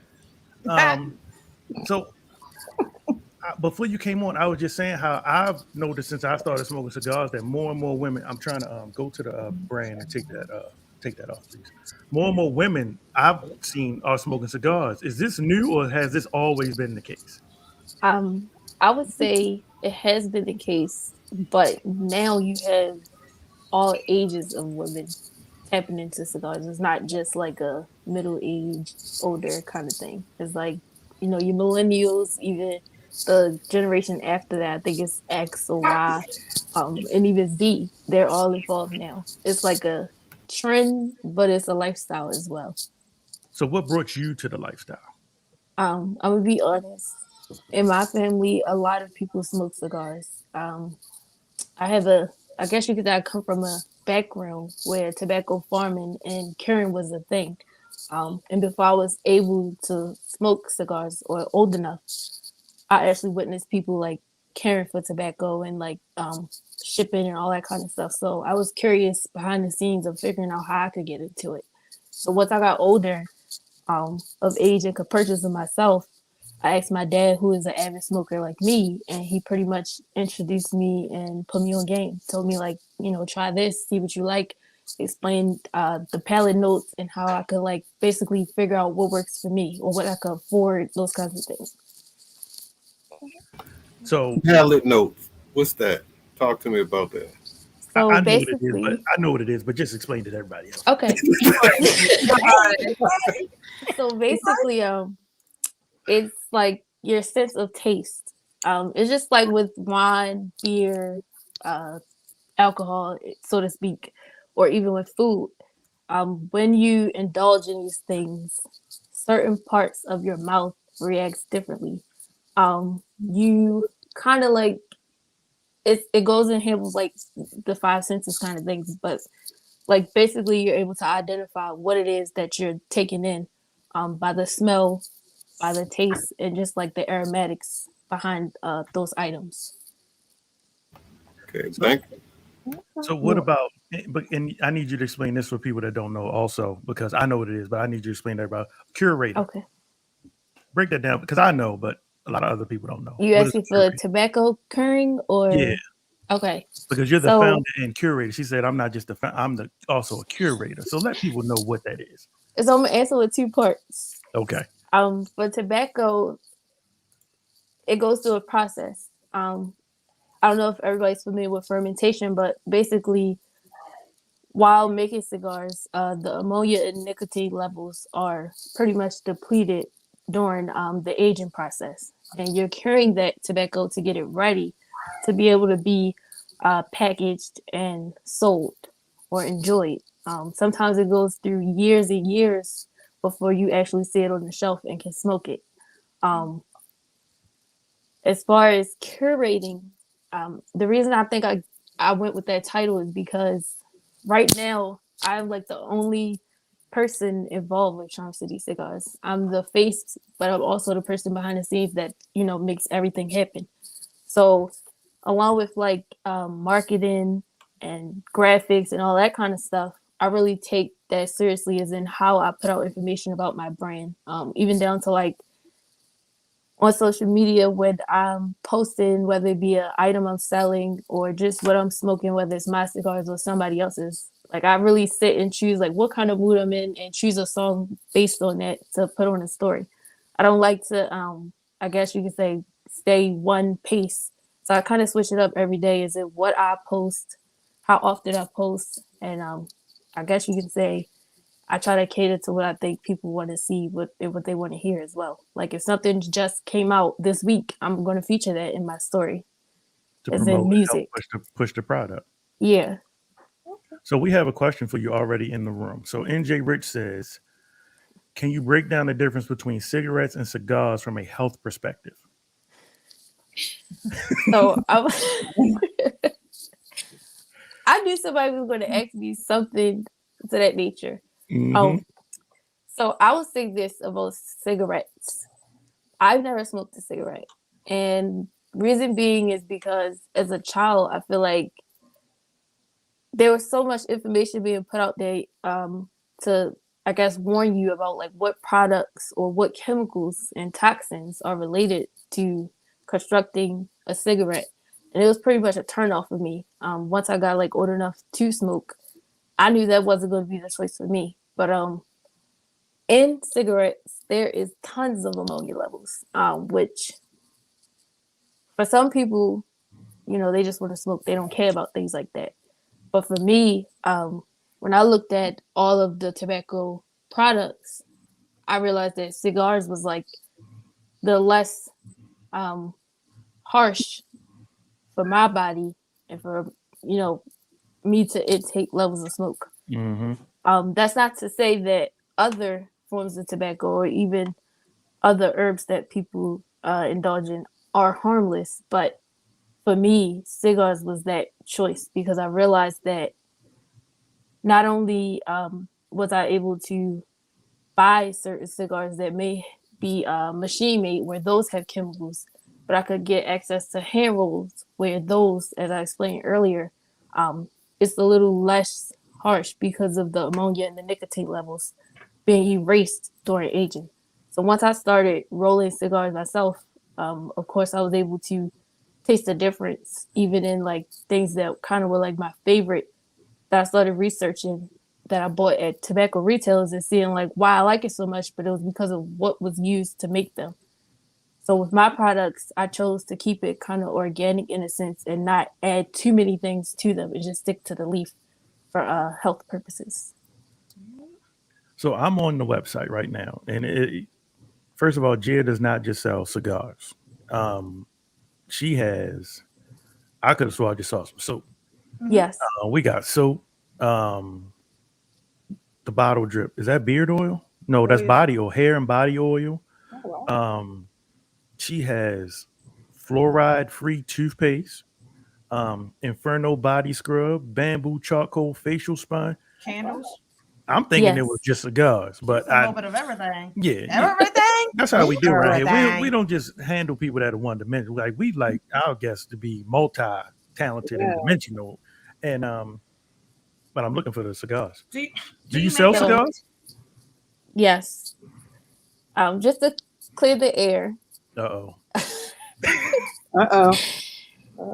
So before you came on, I was just saying how I've noticed since I started smoking cigars that more and more women. I'm trying to go to the brand and take that off, please. More and more women I've seen are smoking cigars. Is this new or has this always been the case? I would say it has been the case, but now you have all ages of women tapping into cigars. It's not just like a middle-aged, older kind of thing. It's like, your millennials, even the generation after that, I think it's X or Y, and even Z, they're all involved now. It's like a trend, but it's a lifestyle as well. So what brought you to the lifestyle? I'm gonna be honest. In my family, a lot of people smoke cigars. I guess you could say I come from a background where tobacco farming and curing was a thing. And before I was able to smoke cigars or old enough, I actually witnessed people like caring for tobacco and like shipping and all that kind of stuff. So I was curious behind the scenes of figuring out how I could get into it. So once I got older, of age and could purchase them myself, I asked my dad, who is an avid smoker like me, and he pretty much introduced me and put me on game. Told me like, try this, see what you like. Explained the palate notes and how I could like basically figure out what works for me or what I could afford, those kinds of things. So palate notes, what's that? Talk to me about that. So I know what it is, but just explain it to everybody else. Okay. So basically, it's like your sense of taste. It's just like with wine, beer, alcohol, so to speak, or even with food. When you indulge in these things, certain parts of your mouth reacts differently. You kind of like it goes in hand with like the five senses kind of things, but like basically you're able to identify what it is that you're taking in by the smell, by the taste, and just like the aromatics behind those items. Okay, thank you. So what about, and I need you to explain this for people that don't know also, because I know what it is, but I need you to explain that about Curator. Okay. Break that down, because I know, but a lot of other people don't know. You asking for tobacco curing or? Yeah. Okay. Because you're the founder and curator. She said, I'm not just I'm also a curator. So let people know what that is. So I'm gonna answer with two parts. Okay. For tobacco, it goes through a process. I don't know if everybody's familiar with fermentation, but basically, while making cigars, the ammonia and nicotine levels are pretty much depleted during the aging process, and you're curing that tobacco to get it ready to be able to be packaged and sold or enjoyed. Sometimes it goes through years and years before you actually see it on the shelf and can smoke it. As far as curating, the reason I think I went with that title is because right now I'm like the only person involved with Charm City Cigars. I'm the face, but I'm also the person behind the scenes that makes everything happen. So along with like marketing and graphics and all that kind of stuff, I really take that seriously as in how I put out information about my brand, even down to like on social media when I'm posting, whether it be an item I'm selling or just what I'm smoking, whether it's my cigars or somebody else's. Like I really sit and choose like what kind of mood I'm in and choose a song based on that to put on a story. I don't like to, I guess you could say, stay one pace. So I kind of switch it up every day. Is it what I post, how often I post, and I guess you can say I try to cater to what I think people want to see, what they want to hear as well. Like if something just came out this week, I'm going to feature that in my story. To as promote in music. help push the product. Yeah. So we have a question for you already in the room. So NJ Rich says, can you break down the difference between cigarettes and cigars from a health perspective? So I knew somebody was going to ask me something to that nature. Mm-hmm. So I will say this about cigarettes. I've never smoked a cigarette. And reason being is because as a child, I feel like there was so much information being put out there to, I guess, warn you about like what products or what chemicals and toxins are related to constructing a cigarette. And it was pretty much a turnoff for me. Once I got like old enough to smoke, I knew that wasn't going to be the choice for me. But in cigarettes, there is tons of ammonia levels, which for some people, you know, they just want to smoke. They don't care about things like that. But for me, when I looked at all of the tobacco products, I realized that cigars was like the less harsh for my body and for, you know, me to intake levels of smoke. Mm-hmm. That's not to say that other forms of tobacco or even other herbs that people indulge in are harmless. But for me, cigars was that choice because I realized that not only was I able to buy certain cigars that may be machine made where those have chemicals, but I could get access to hand rolls where those, as I explained earlier, it's a little less harsh because of the ammonia and the nicotine levels being erased during aging. So once I started rolling cigars myself, of course I was able to taste the difference, even in like things that kind of were like my favorite that I started researching that I bought at tobacco retailers and seeing like why I like it so much, but it was because of what was used to make them. So with my products, I chose to keep it kind of organic in a sense and not add too many things to them and just stick to the leaf for health purposes. So I'm on the website right now, and first of all, Gia does not just sell cigars. She has, I could have sworn I just saw some soap. Yes. We got soap. The bottle drip. Is that beard oil? No, that's body oil, hair and body oil. Oh, wow. She has fluoride-free toothpaste, Inferno body scrub, bamboo charcoal facial sponge. Candles. I'm thinking it was just cigars, but a little bit of everything. Yeah, Everything. that's how we do around here. Everything. We don't just handle people that are one dimensional. Like we like our guests to be multi-talented and dimensional. And but I'm looking for the cigars. Do you sell cigars? Yes. Just to clear the air. Uh-oh.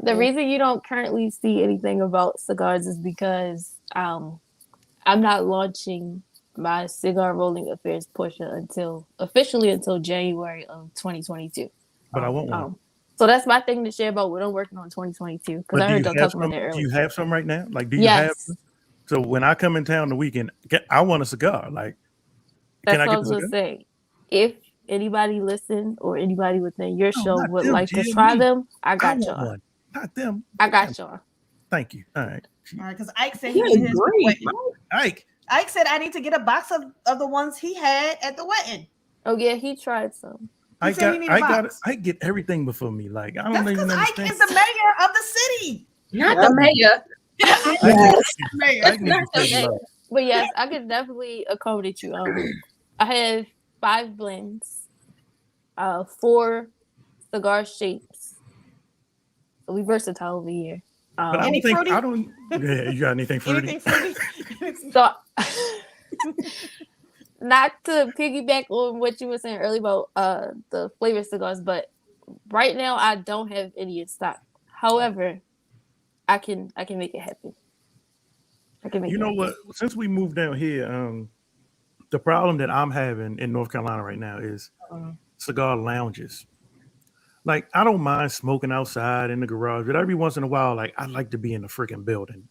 The reason you don't currently see anything about cigars is because I'm not launching my cigar rolling affairs portion officially until January of 2022. But I want one. So that's my thing to share about what I'm working on 2022 because I heard y'all talking about that earlier. Do you have some right now? Like, do you have? So when I come in town the weekend, I want a cigar. Like, that's what I was gonna say. If anybody listen or anybody within your show would like to try them, I got y'all. Not them. I got y'all. Thank you. All right. All right, because Ike said he needed his wedding. Ike said I need to get a box of the ones he had at the wedding. Oh yeah, he tried some. I get everything before me. Like I don't even understand. Ike is the mayor of the city. Not the mayor. But yes, I could definitely accommodate you. I have 5 blends, 4 cigar shapes. So we versatile over here. But I don't. Yeah, you got anything fruity? Anything fruity? So, not to piggyback on what you were saying earlier about the flavored cigars, but right now I don't have any in stock. However, I can make it happen. I can make. You know what? Since we moved down here, the problem that I'm having in North Carolina right now is cigar lounges. Like, I don't mind smoking outside in the garage, but every once in a while, like, I'd like to be in the freaking building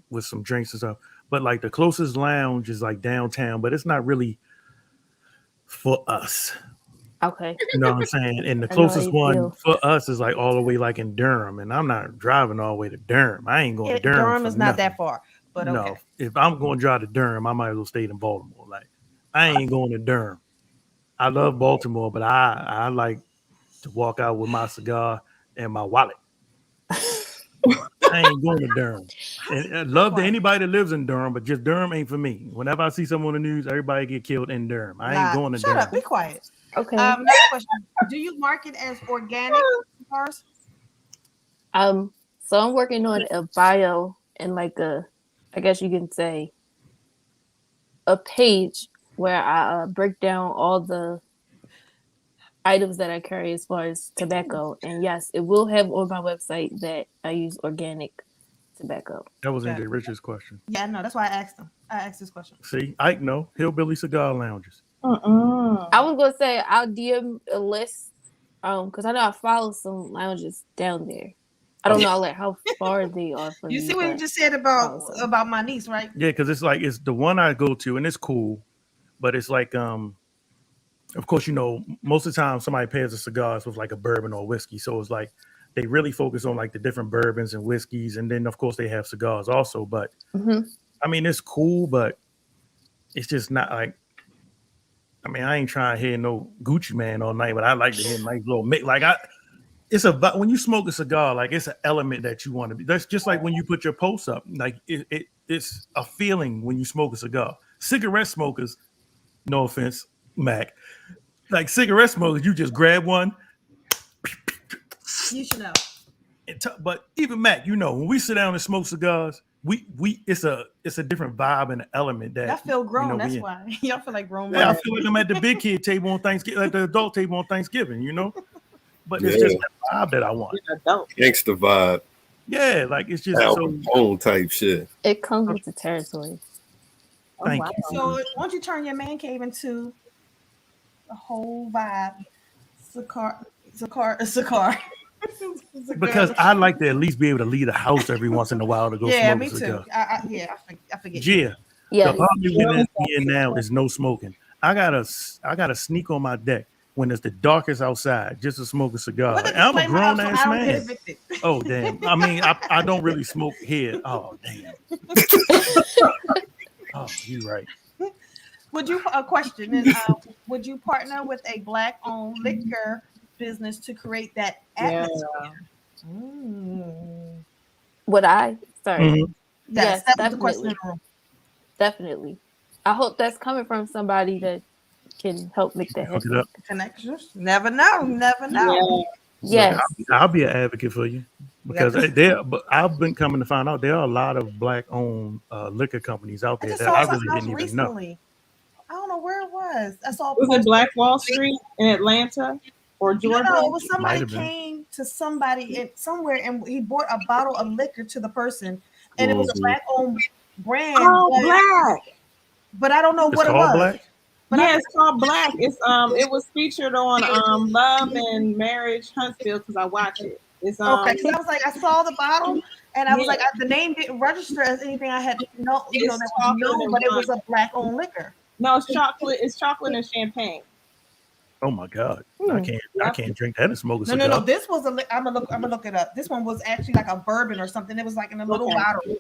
with some drinks and stuff. but like the closest lounge is like downtown, but it's not really for us. Okay. You know what I'm saying? And the I know how closest you one feel. for us is like all the way like in Durham, and I'm not driving all the way to Durham. I ain't going to Durham. Durham for is not nothing. that far, but No, okay. if I'm going to drive to Durham, I might as well stay in Baltimore. Like, I ain't going to Durham. I love Baltimore, but I like to walk out with my cigar and my wallet. I ain't going to Durham. And love to anybody that lives in Durham, but just Durham ain't for me. Whenever I see someone on the news, everybody get killed in Durham. I ain't going to Shut Durham. up. Be quiet. Okay. Next question. Do you market as organic cigars? So I'm working on a bio and like I guess you can say, a page where I break down all the items that I carry as far as tobacco. And yes, it will have on my website that I use organic tobacco. That was NJ Richard's question. Yeah, no, that's why I asked him. I asked this question. See, Ike know Hillbilly Cigar Lounges. I was gonna say I'll DM a list, because I know I follow some lounges down there. I don't know like how far they are from You me. see what you just said about my niece, right? Yeah, because it's the one I go to, and it's cool, but it's like of course, you know, most of the time somebody pairs the cigars with like a bourbon or whiskey, so it's like they really focus on like the different bourbons and whiskeys, and then of course they have cigars also. But I mean, it's cool, but it's just not like. I mean, I ain't trying to hear no Gucci Man all night, but I like to hear a nice little mix. Like it's when you smoke a cigar, like it's an element that you want to be. That's just like when you put your posts up. Like it's a feeling when you smoke a cigar. Cigarette smokers, no offense, Mac. Like cigarette smokers, you just grab one. You should know. But even Mac, you know, when we sit down and smoke cigars, we it's a different vibe and an element that I feel grown. You know, that's why y'all feel like grown. Yeah, I feel like I'm at the big kid table on Thanksgiving, like the adult table on Thanksgiving, you know. But it's just that vibe that I want. Gangsta vibe. Yeah, like it's just Al so Capone type shit. It comes with the territory. Thank you. So why don't you turn your man cave into a whole vibe? Cigar. Because I like to at least be able to leave the house every once in a while to go smoke me a cigar. too. I forget. Yeah. Yeah. The apartment we're in now is no smoking. I gotta sneak on my deck when it's the darkest outside just to smoke a cigar. I'm a grown ass man. Oh damn. I mean, I don't really smoke here. Oh damn. Oh, you're right. A question is, would you partner with a black-owned liquor business to create that atmosphere? Would I? Sorry. Yes, that was the definitely. question. Definitely. I hope that's coming from somebody that can help make that happen. Connections. Never know. Yes. I'll be an advocate for you because but I've been coming to find out there are a lot of black-owned liquor companies out there that I really didn't even know. I don't know where it was. I saw. Was it Black Wall Street in Atlanta or Georgia? No, it was somebody came to somebody somewhere and he bought a bottle of liquor to the person, and it was a black-owned brand. Oh, Black. But I don't know what it was. Black? Yeah, it's called Black. It's it was featured on Love and Marriage Huntsville because I watch it. It's okay. Because I was like, I saw the bottle and I was like, the name didn't register as anything I had that was known, but it was a black-owned liquor. No, it's chocolate. It's chocolate and champagne. Oh my God, I can't drink that and smoke a cigar. No. This was I'm gonna look it up. This one was actually like a bourbon or something. It was like in a little bottle.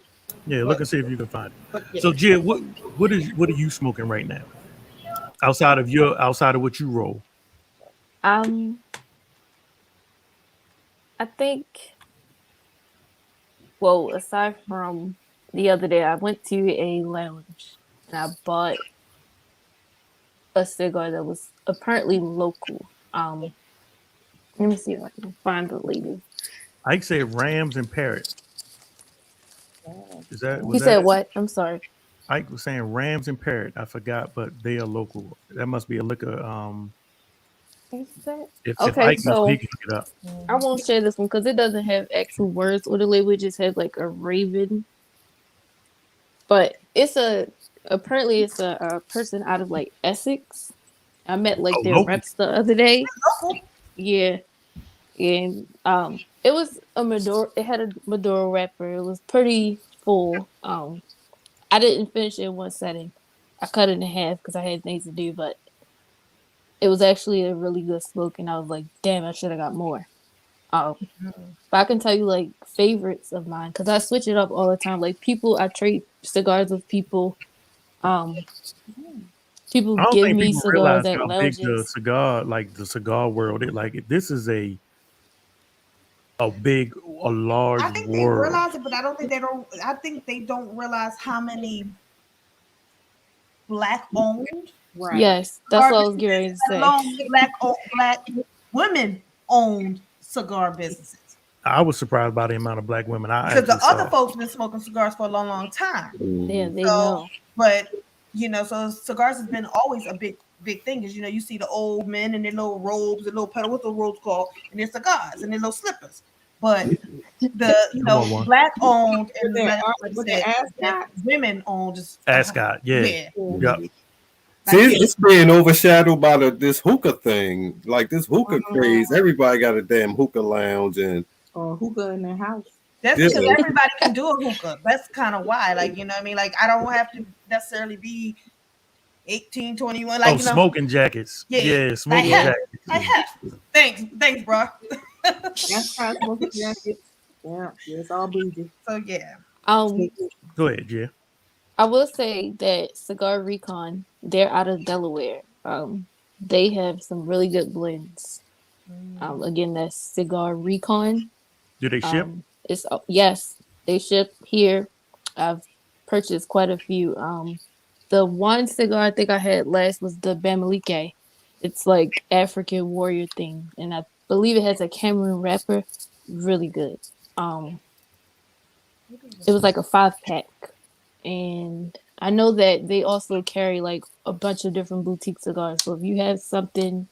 Yeah, look and see if you can find it. So, Jill, what are you smoking right now? Outside of what you roll? I think. Well, aside from the other day, I went to a lounge and I bought a cigar that was apparently local. Let me see if I can find the label. I say Rams and Parrot. Is that? You said what? I'm sorry. Ike was saying Rams and Parrot. I forgot, but they are local. That must be a liquor. If Ike knows, he can look it up. I won't share this one because it doesn't have actual words on the label. It just has like a raven. But apparently it's a person out of like Essex. I met like their reps the other day. Yeah. And it was a Maduro. It had a Maduro wrapper. It was pretty full. I didn't finish it in one setting. I cut it in half because I had things to do, but it was actually a really good smoke, and I was like, damn, I should have got more. But I can tell you like favorites of mine because I switch it up all the time. Like I trade cigars with people. People I don't give think me people cigars realize at how big the lounges. cigar world is. Like this is a large I think they world. realize it, but I don't think they don't. I think they don't realize how many black owned. Yes, that's what I was getting ready to say. Along with black women owned cigar businesses. I was surprised by the amount of black women I Because the actually other saw. folks been smoking cigars for a long, long time. Yeah, they So, know. but so cigars has been always a big thing. Is you see the old men and their little robes, and little pedal, what's the robes called, and their cigars and their little slippers. But the black owned and women owned just Ascot, yeah. Yep. See, it's being overshadowed by this hookah thing. Like this hookah craze. Everybody got a damn hookah lounge and hookah in their house. That's because everybody can do a hookah. That's kind of why. Like, you know what I mean? Like, I don't have to necessarily be 18, 21. Like, smoking jackets. Yeah, smoking jackets. I have. Thanks, bro. That's how smoking jackets. Yeah, it's all bougie. So yeah. Go ahead, yeah. I will say that Cigar Recon, they're out of Delaware. They have some really good blends. Again, that's Cigar Recon. Do they ship? Yes, they ship here. I've purchased quite a few. The one cigar I think I had last was the Bamileke. It's like African warrior thing, and I believe it has a Cameroon wrapper. Really good. It was like a 5-pack. And I know that they also carry like a bunch of different boutique cigars. So if you have something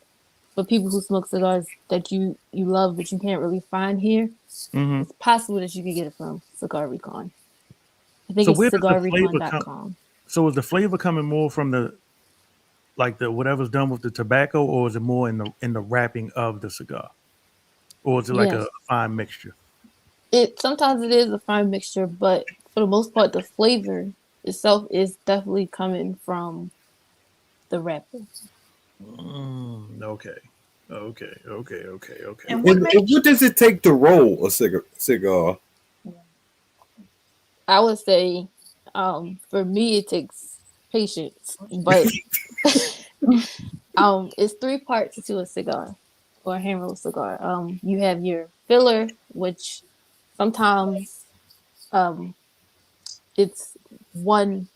for people who smoke cigars that you love but you can't really find here, it's possible that you could get it from Cigar Recon. I think it's cigarrecon.com. So is the flavor coming more from the whatever's done with the tobacco, or is it more in the wrapping of the cigar? Or is it like a fine mixture? Sometimes it is a fine mixture, but for the most part, the flavor itself is definitely coming from the wrapper. Okay. And what does it take to roll a cigar? I would say, for me, it takes patience, but it's 3 parts to a cigar or a hand rolled cigar. You have your filler, which sometimes it's one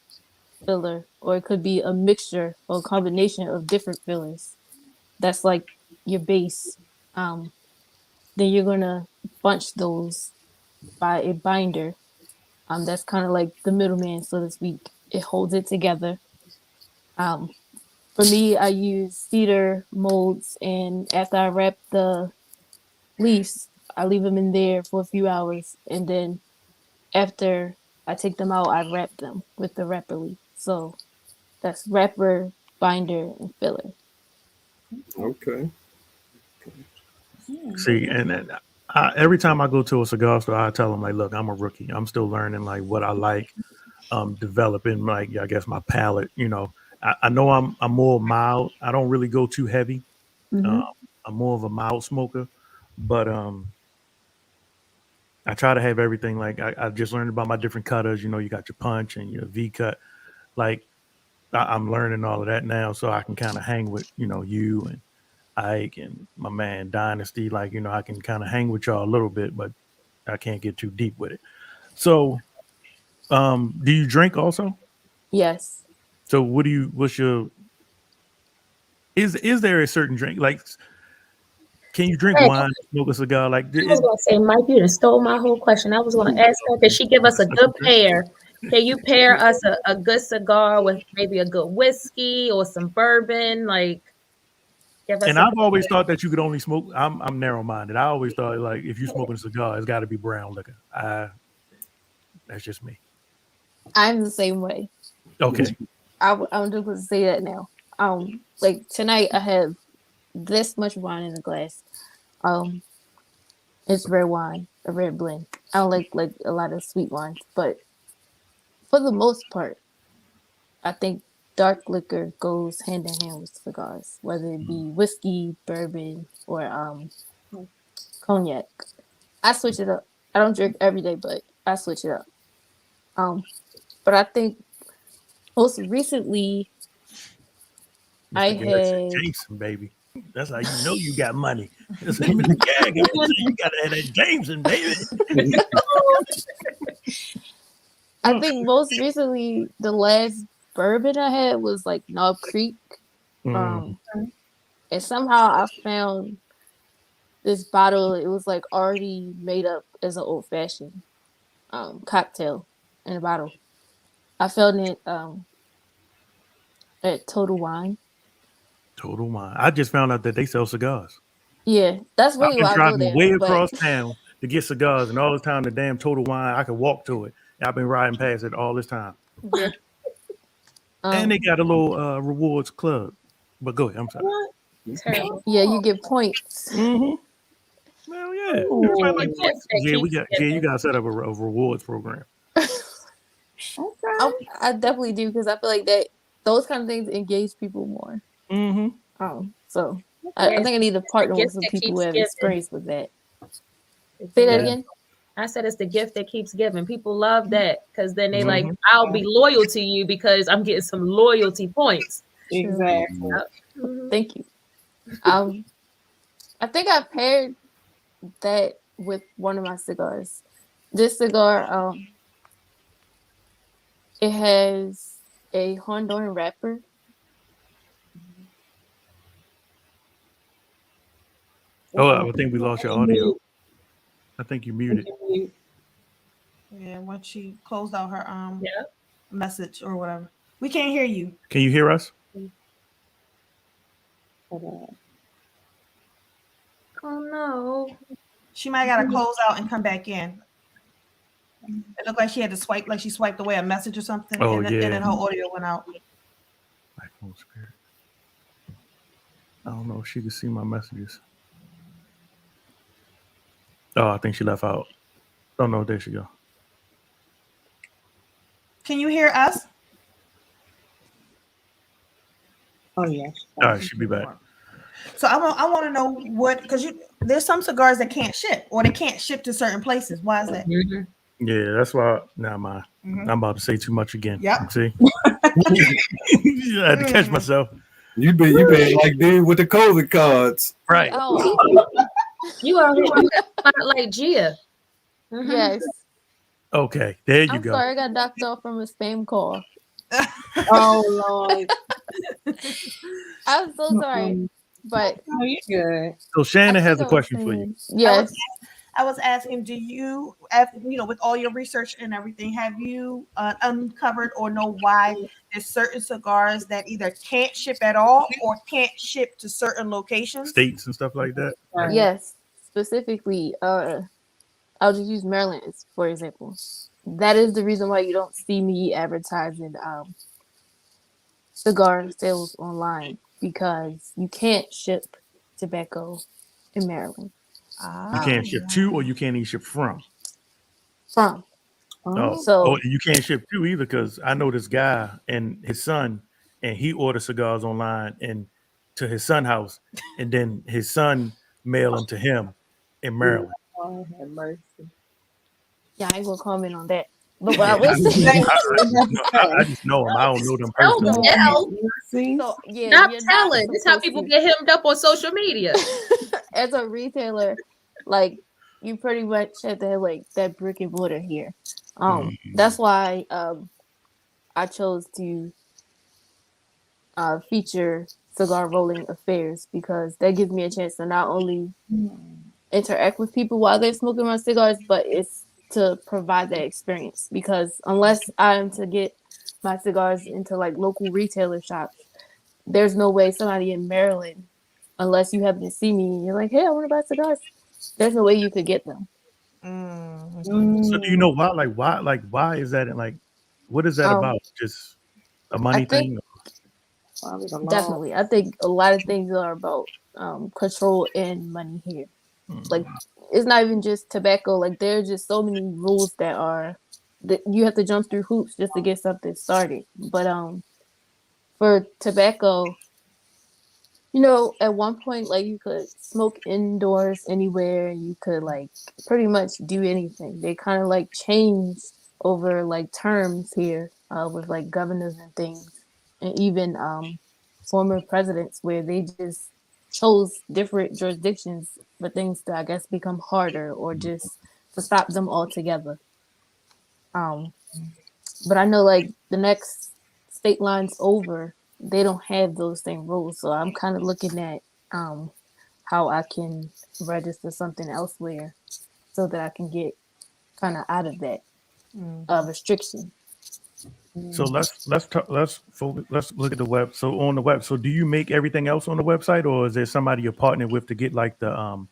filler, or it could be a mixture or a combination of different fillers. That's like your base. Then you're gonna bunch those by a binder. That's kind of like the middleman, so to speak. It holds it together. For me, I use cedar molds, and after I wrap the leaves, I leave them in there for a few hours, and then after I take them out, I wrap them with the wrapper leaf. So that's wrapper, binder, and filler. Okay. See, and every time I go to a cigar store, I tell them like, "Look, I'm a rookie. I'm still learning like what I like, developing like I guess my palate. I know I'm more mild. I don't really go too heavy. I'm more of a mild smoker, but I try to have everything. Like I just learned about my different cutters. You got your punch and your V cut. Like I'm learning all of that now, so I can kind of hang with you and Ike and my man Dynasty. Like I can kind of hang with y'all a little bit, but I can't get too deep with it. So, do you drink also? Yes. So what's your? Is there a certain drink like? Can you drink wine, smoke a cigar? Like I was gonna say, Mike, you just stole my whole question. I was gonna ask her, could she give us a good pair? Can you pair us a good cigar with maybe a good whiskey or some bourbon? Like, give us. And I've always thought that you could only smoke. I'm narrow-minded. I always thought like if you're smoking a cigar, it's got to be brown liquor. That's just me. I'm the same way. Okay. I'm just going to say that now. Like tonight, I have this much wine in a glass. It's red wine, a red blend. I don't like a lot of sweet wines, but for the most part, I think dark liquor goes hand in hand with cigars, whether it be whiskey, bourbon, or cognac. I switch it up. I don't drink every day, but I switch it up. But I think most recently I had Jameson, baby. That's how you know you got money. It's him in the gag. You gotta have that Jameson, baby. I think most recently the last bourbon I had was like Knob Creek. And somehow I found this bottle. It was like already made up as an old fashioned cocktail in a bottle. I found it at Total Wine. Total Wine. I just found out that they sell cigars. Yeah, that's really why I go there. Way across town to get cigars, and all this time the damn Total Wine, I could walk to it. I've been riding past it all this time. Yeah. And they got a little rewards club. But go ahead. I'm sorry. Terrible. Yeah, you get points. Hell yeah. Like yeah, you got to set up a rewards program. I definitely do because I feel like that those kind of things engage people more. So I think I need to partner with some people who have experience with that. Say that again. I said it's the gift that keeps giving. People love that because then they like, I'll be loyal to you because I'm getting some loyalty points. Exactly. Thank you. I think I paired that with one of my cigars. This cigar, it has a Honduran wrapper. Oh, I think we lost your audio. I think you muted. Yeah, when she closed out her message or whatever. We can't hear you. Can you hear us? Oh no. She might got to close out and come back in. It looked like she had to swipe, like she swiped away a message or something. Oh, and then, yeah. and then her audio went out. I don't know if she can see my messages. Oh, I think she left out. Oh no, there she go. Can you hear us? Oh yeah. All right, she'll be back. So I want to know what, because there's some cigars that can't ship or they can't ship to certain places. Why is that? Yeah, that's why. Nah, mind. I'm about to say too much again. Yep. See, I had to catch myself. You been like dude with the COVID cards, right? Oh, you are like Gia. Yes. Okay, there you I'm go. sorry, I got knocked off from a spam call. Oh Lord. I'm so sorry, but you're good. So Shannon has a question for you. Yes. I was asking, do you, with all your research and everything, have you uncovered or know why there's certain cigars that either can't ship at all or can't ship to certain locations? States and stuff like that? Yes. Specifically, I'll just use Maryland for example. That is the reason why you don't see me advertising cigar sales online, because you can't ship tobacco in Maryland. You can't ship to, or you can't even ship from. From. So you can't ship to either, because I know this guy and his son, and he orders cigars online and to his son's house, and then his son mail them to him in Maryland. Oh, have mercy. Yeah, I ain't gonna comment on that. But what I will say, I just know him. I don't know them personally. So, yeah, Stop you're not telling. This is how supposed people to. get hemmed up on social media. As a retailer, like, you pretty much have to have like that brick and mortar here. That's why I chose to feature cigar rolling affairs, because that gives me a chance to not only interact with people while they're smoking my cigars, but it's to provide that experience. Because unless I'm to get my cigars into like local retailer shops, there's no way somebody in Maryland, unless you happen to see me and you're like, hey, I want to buy cigars, there's no way you could get them. So do you know why? Why is that? Like, what is that about? Just a money thing? Definitely. I think a lot of things are about control and money here. Like, it's not even just tobacco. Like, there are just so many rules that are you have to jump through hoops just to get something started. But for tobacco, at one point, like, you could smoke indoors anywhere. You could, like, pretty much do anything. They kind of, like, changed over, like, terms here with, like, governors and things. And even former presidents, where they just chose different jurisdictions for things to, I guess, become harder or just to stop them altogether. But I know, like, the next state lines over, they don't have those same rules. So I'm kind of looking at how I can register something elsewhere so that I can get kind of out of that restriction. So let's focus, let's look at the web. So on the web, so do you make everything else on the website, or is there somebody you're partnered with to get like the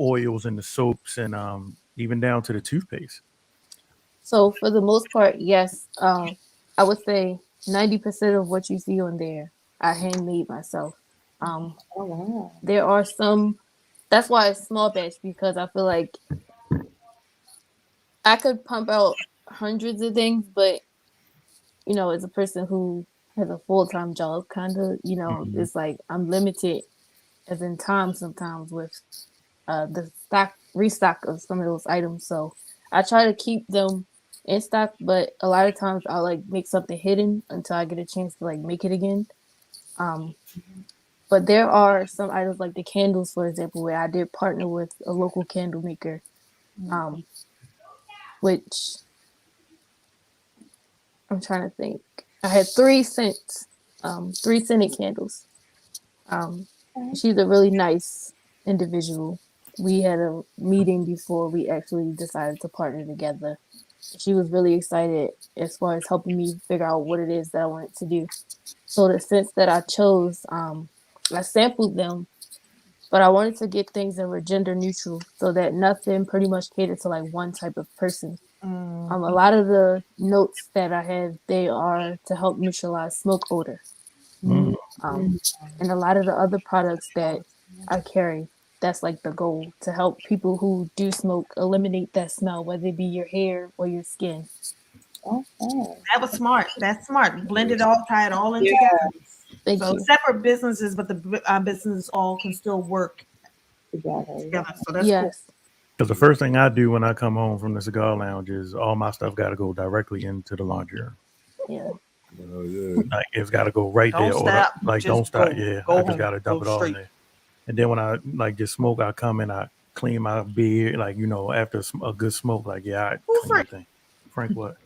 oils and the soaps and even down to the toothpaste? So for the most part, yes. I would say 90% of what you see on there, I handmade myself. Oh, wow. There are some. That's why it's small batch, because I feel like I could pump out hundreds of things, but as a person who has a full-time job, kind of, it's like I'm limited as in time sometimes with the restock of some of those items. So I try to keep them in stock, but a lot of times I'll like make something hidden until I get a chance to like make it again. But there are some items like the candles, for example, where I did partner with a local candle maker, which I'm trying to think. I had 3 scents, 3 scented candles. She's a really nice individual. We had a meeting before we actually decided to partner together. She was really excited as far as helping me figure out what it is that I wanted to do. So the scents that I chose, I sampled them, but I wanted to get things that were gender neutral so that nothing pretty much catered to like one type of person. A lot of the notes that I have, they are to help neutralize smoke odor. And a lot of the other products that I carry, that's like the goal, to help people who do smoke eliminate that smell, whether it be your hair or your skin. That was smart. That's smart. Blend it all, tie it all in together. So separate businesses, but the businesses all can still work together. So that's cool. Because the first thing I do when I come home from the cigar lounge is all my stuff got to go directly into the laundry room. Yeah. Like it's got to go right there. Stop. Like don't stop. I just got to dump it all in there. And then when I like just smoke, I come and I clean my beard. Like after a good smoke, like I clean Frank? everything. Frank what?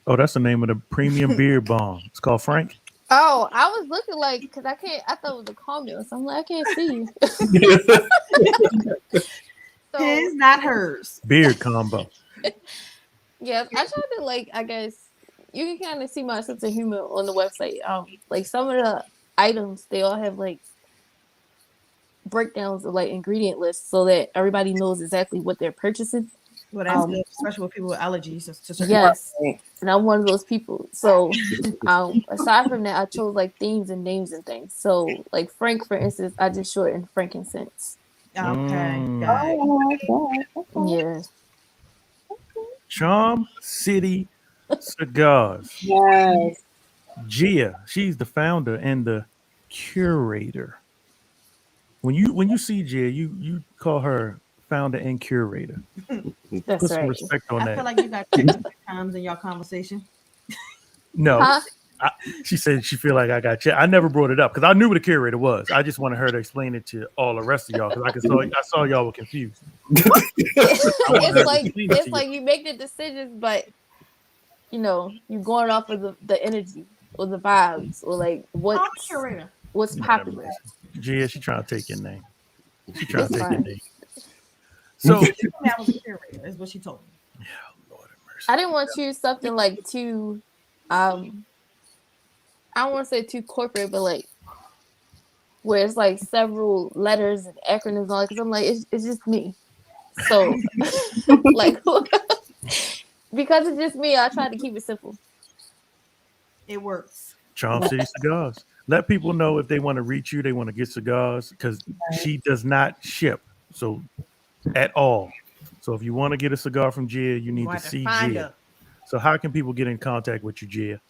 Oh, that's the name of the premium beard balm. It's called Frank. Oh, I was looking like, because I thought it was a comment, so I'm like, I can't see you. His, not hers. Beard combo. Yeah, I tried to like, I guess you can kind of see my sense of humor on the website. Like some of the items, they all have like breakdowns of like ingredient lists so that everybody knows exactly what they're purchasing. Well, that's good, especially with people with allergies. Yes, and I'm one of those people. So, aside from that, I chose like themes and names and things. So, like Frank, for instance, I just shortened frankincense. Okay. Yeah. Charm City Cigars. Yes. Gia, she's the founder and the curator. When you see Gia, you call her founder and curator. That's Put some right. respect on that. I feel like you got checked times in your conversation. No, Huh? She said she feel like I got checked. I never brought it up because I knew what a curator was. I just wanted her to explain it to all the rest of y'all because I saw y'all were confused. It's like you make the decisions, but you're going off of the energy or the vibes or like what's popular. Gia, she trying to take your name. She trying to take fine. your name. So that was a curator, is what she told me. I didn't want to choose something like too, I don't want to say too corporate, but like where it's like several letters and acronyms on it. Because I'm like, it's just me. So like, because it's just me, I try to keep it simple. It works. Charm City Cigars. Let people know if they want to reach you, they want to get cigars because she does not ship. So at all. So if you want to get a cigar from Gia, you need to see Gia. So how can people get in contact with you, Gia?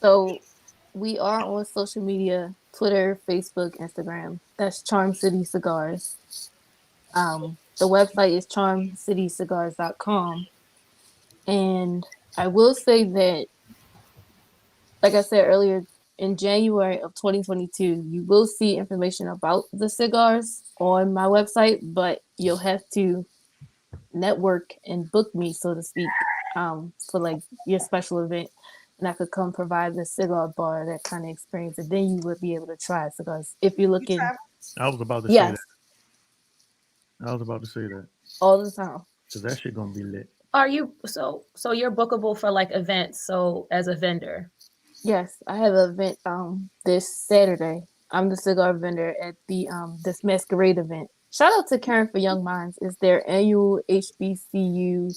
So we are on social media, Twitter, Facebook, Instagram. That's Charm City Cigars. The website is charmcitycigars.com. And I will say that, like I said earlier, in January of 2022, you will see information about the cigars on my website, but you'll have to network and book me, so to speak, for like your special event. And I could come provide the cigar bar, that kind of experience. And then you would be able to try cigars. If you're looking. I was about to say Yes. that. I was about to say that. All the time. So that shit gonna be lit. Are you so you're bookable for like events, so as a vendor? Yes, I have an event this Saturday. I'm the cigar vendor at the this masquerade event. Shout out to Karen for Young Minds. It's their annual HBCU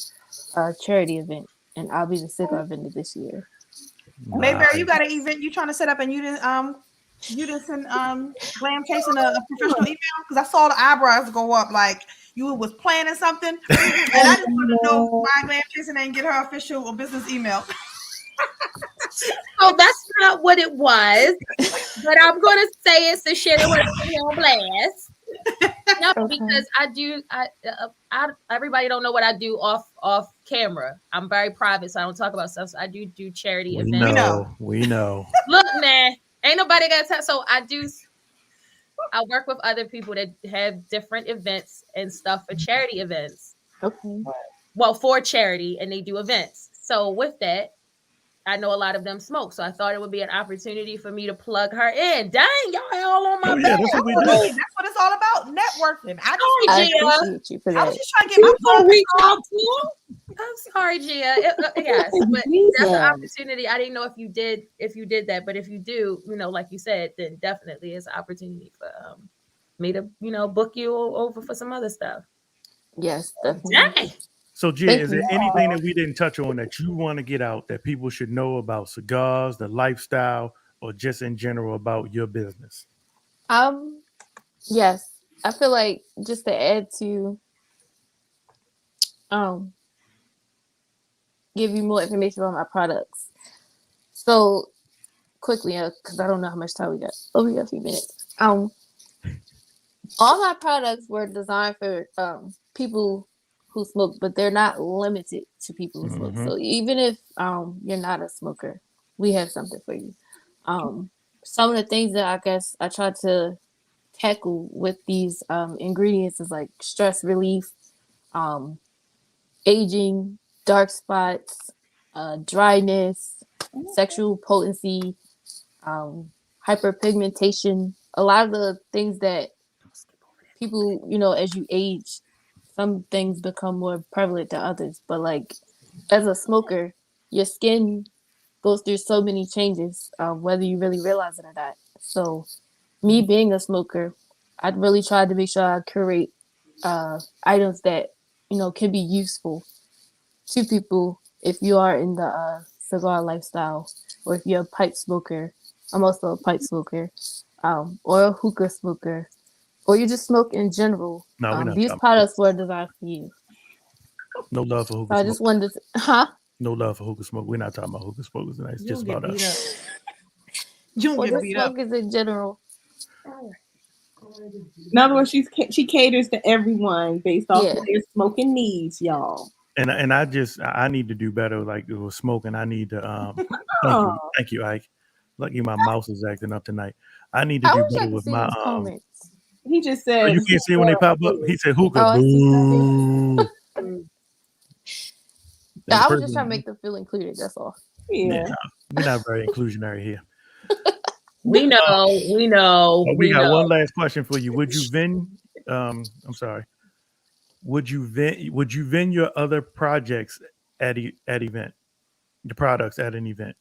charity event, and I'll be the cigar vendor this year. Mayberry, you got an event you trying to set up, and you didn't send Glam Chasing a professional email? Because I saw the eyebrows go up like you was planning something, and I just want to know why Glam Chasing didn't get her official business email. Oh, that's not what it was, but I'm gonna say it's to share it with on blast. No, because I everybody don't know what I do off camera. I'm very private, so I don't talk about stuff. So I do charity events. We know. Look, man, ain't nobody got time. So I work with other people that have different events and stuff for charity events. Okay. Well, for charity, and they do events. So with that, I know a lot of them smoke, so I thought it would be an opportunity for me to plug her in. Dang, y'all all on my back. That's what it's all about, networking. I appreciate you for that. I was just trying to get my phone reach out to you. I'm sorry, Gia. Yes, but that's an opportunity. I didn't know if you did that, but if you do, like you said, then definitely it's an opportunity for me to, book you over for some other stuff. Yes, definitely. Dang. So, Gia, is there anything that we didn't touch on that you want to get out that people should know about cigars, the lifestyle, or just in general about your business? Yes, I feel like just to add to, give you more information about my products. So, quickly, because I don't know how much time we got. Oh, we got a few minutes. All my products were designed for people who smoke, but they're not limited to people who smoke. So even if you're not a smoker, we have something for you. Some of the things that I guess I try to tackle with these ingredients is like stress relief, aging, dark spots, dryness, sexual potency, hyperpigmentation. A lot of the things that people, as you age, some things become more prevalent than others. But like as a smoker, your skin goes through so many changes, whether you really realize it or not. So me being a smoker, I'd really try to make sure I curate items that, can be useful to people if you are in the cigar lifestyle, or if you're a pipe smoker. I'm also a pipe smoker, or a hookah smoker, or you just smoke in general. No, these products were designed for you. No love for hookah I smoke. just wanted to, No love for hookah smoke. We're not talking about hookah smokers tonight. It's just about us. You or get just beat up. smokers in general. In other words, she caters to everyone based off of their smoking needs, y'all. And I need to do better. Like with smoking, I need to thank you, Ike. Lucky my mouse is acting up tonight. I need to do better with my He just said you can't see when they pop up. He said hookah. Boo. I was just trying to make them feel included. That's all. Yeah. We're not very inclusionary here. We know. We got one last question for you. Would you vend? I'm sorry. Would you vend your other projects at event? The products at an event?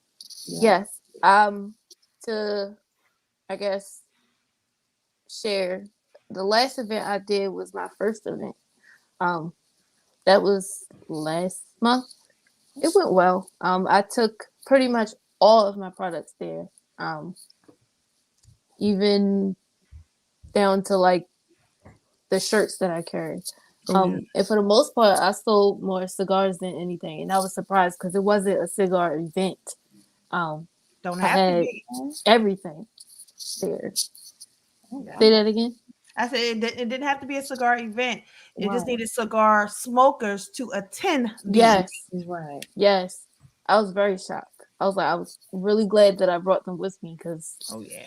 Yes. To I guess share, the last event I did was my first event. That was last month. It went well. I took pretty much all of my products there. Even down to like the shirts that I carry. And for the most part, I sold more cigars than anything, and I was surprised because it wasn't a cigar event. Don't I have had to be. everything there. Yeah. Say that again. I said it didn't have to be a cigar event. It just Right. needed cigar smokers to attend. Yes. Right. Yes. I was very shocked. I was really glad that I brought them with me because Oh yeah.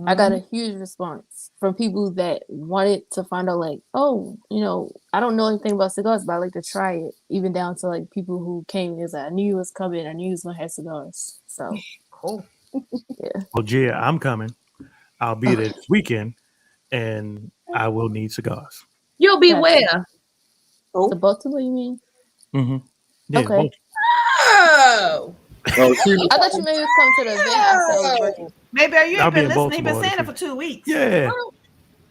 I got a huge response from people that wanted to find out, like, oh, I don't know anything about cigars, but I like to try it. Even down to like people who came and was like, I knew you was coming. I knew you was gonna have cigars. So cool. Yeah. Well, Gia, I'm coming. I'll be there this weekend, and I will need cigars. You'll be where? The Baltimore, you mean? Mm-hmm. Yeah, Okay. Baltimore. Oh. I thought you maybe was coming to the event. I said I was working. Maybe you I'll ain't be been in listening. You've been Baltimore saying this it for 2 weeks. Yeah.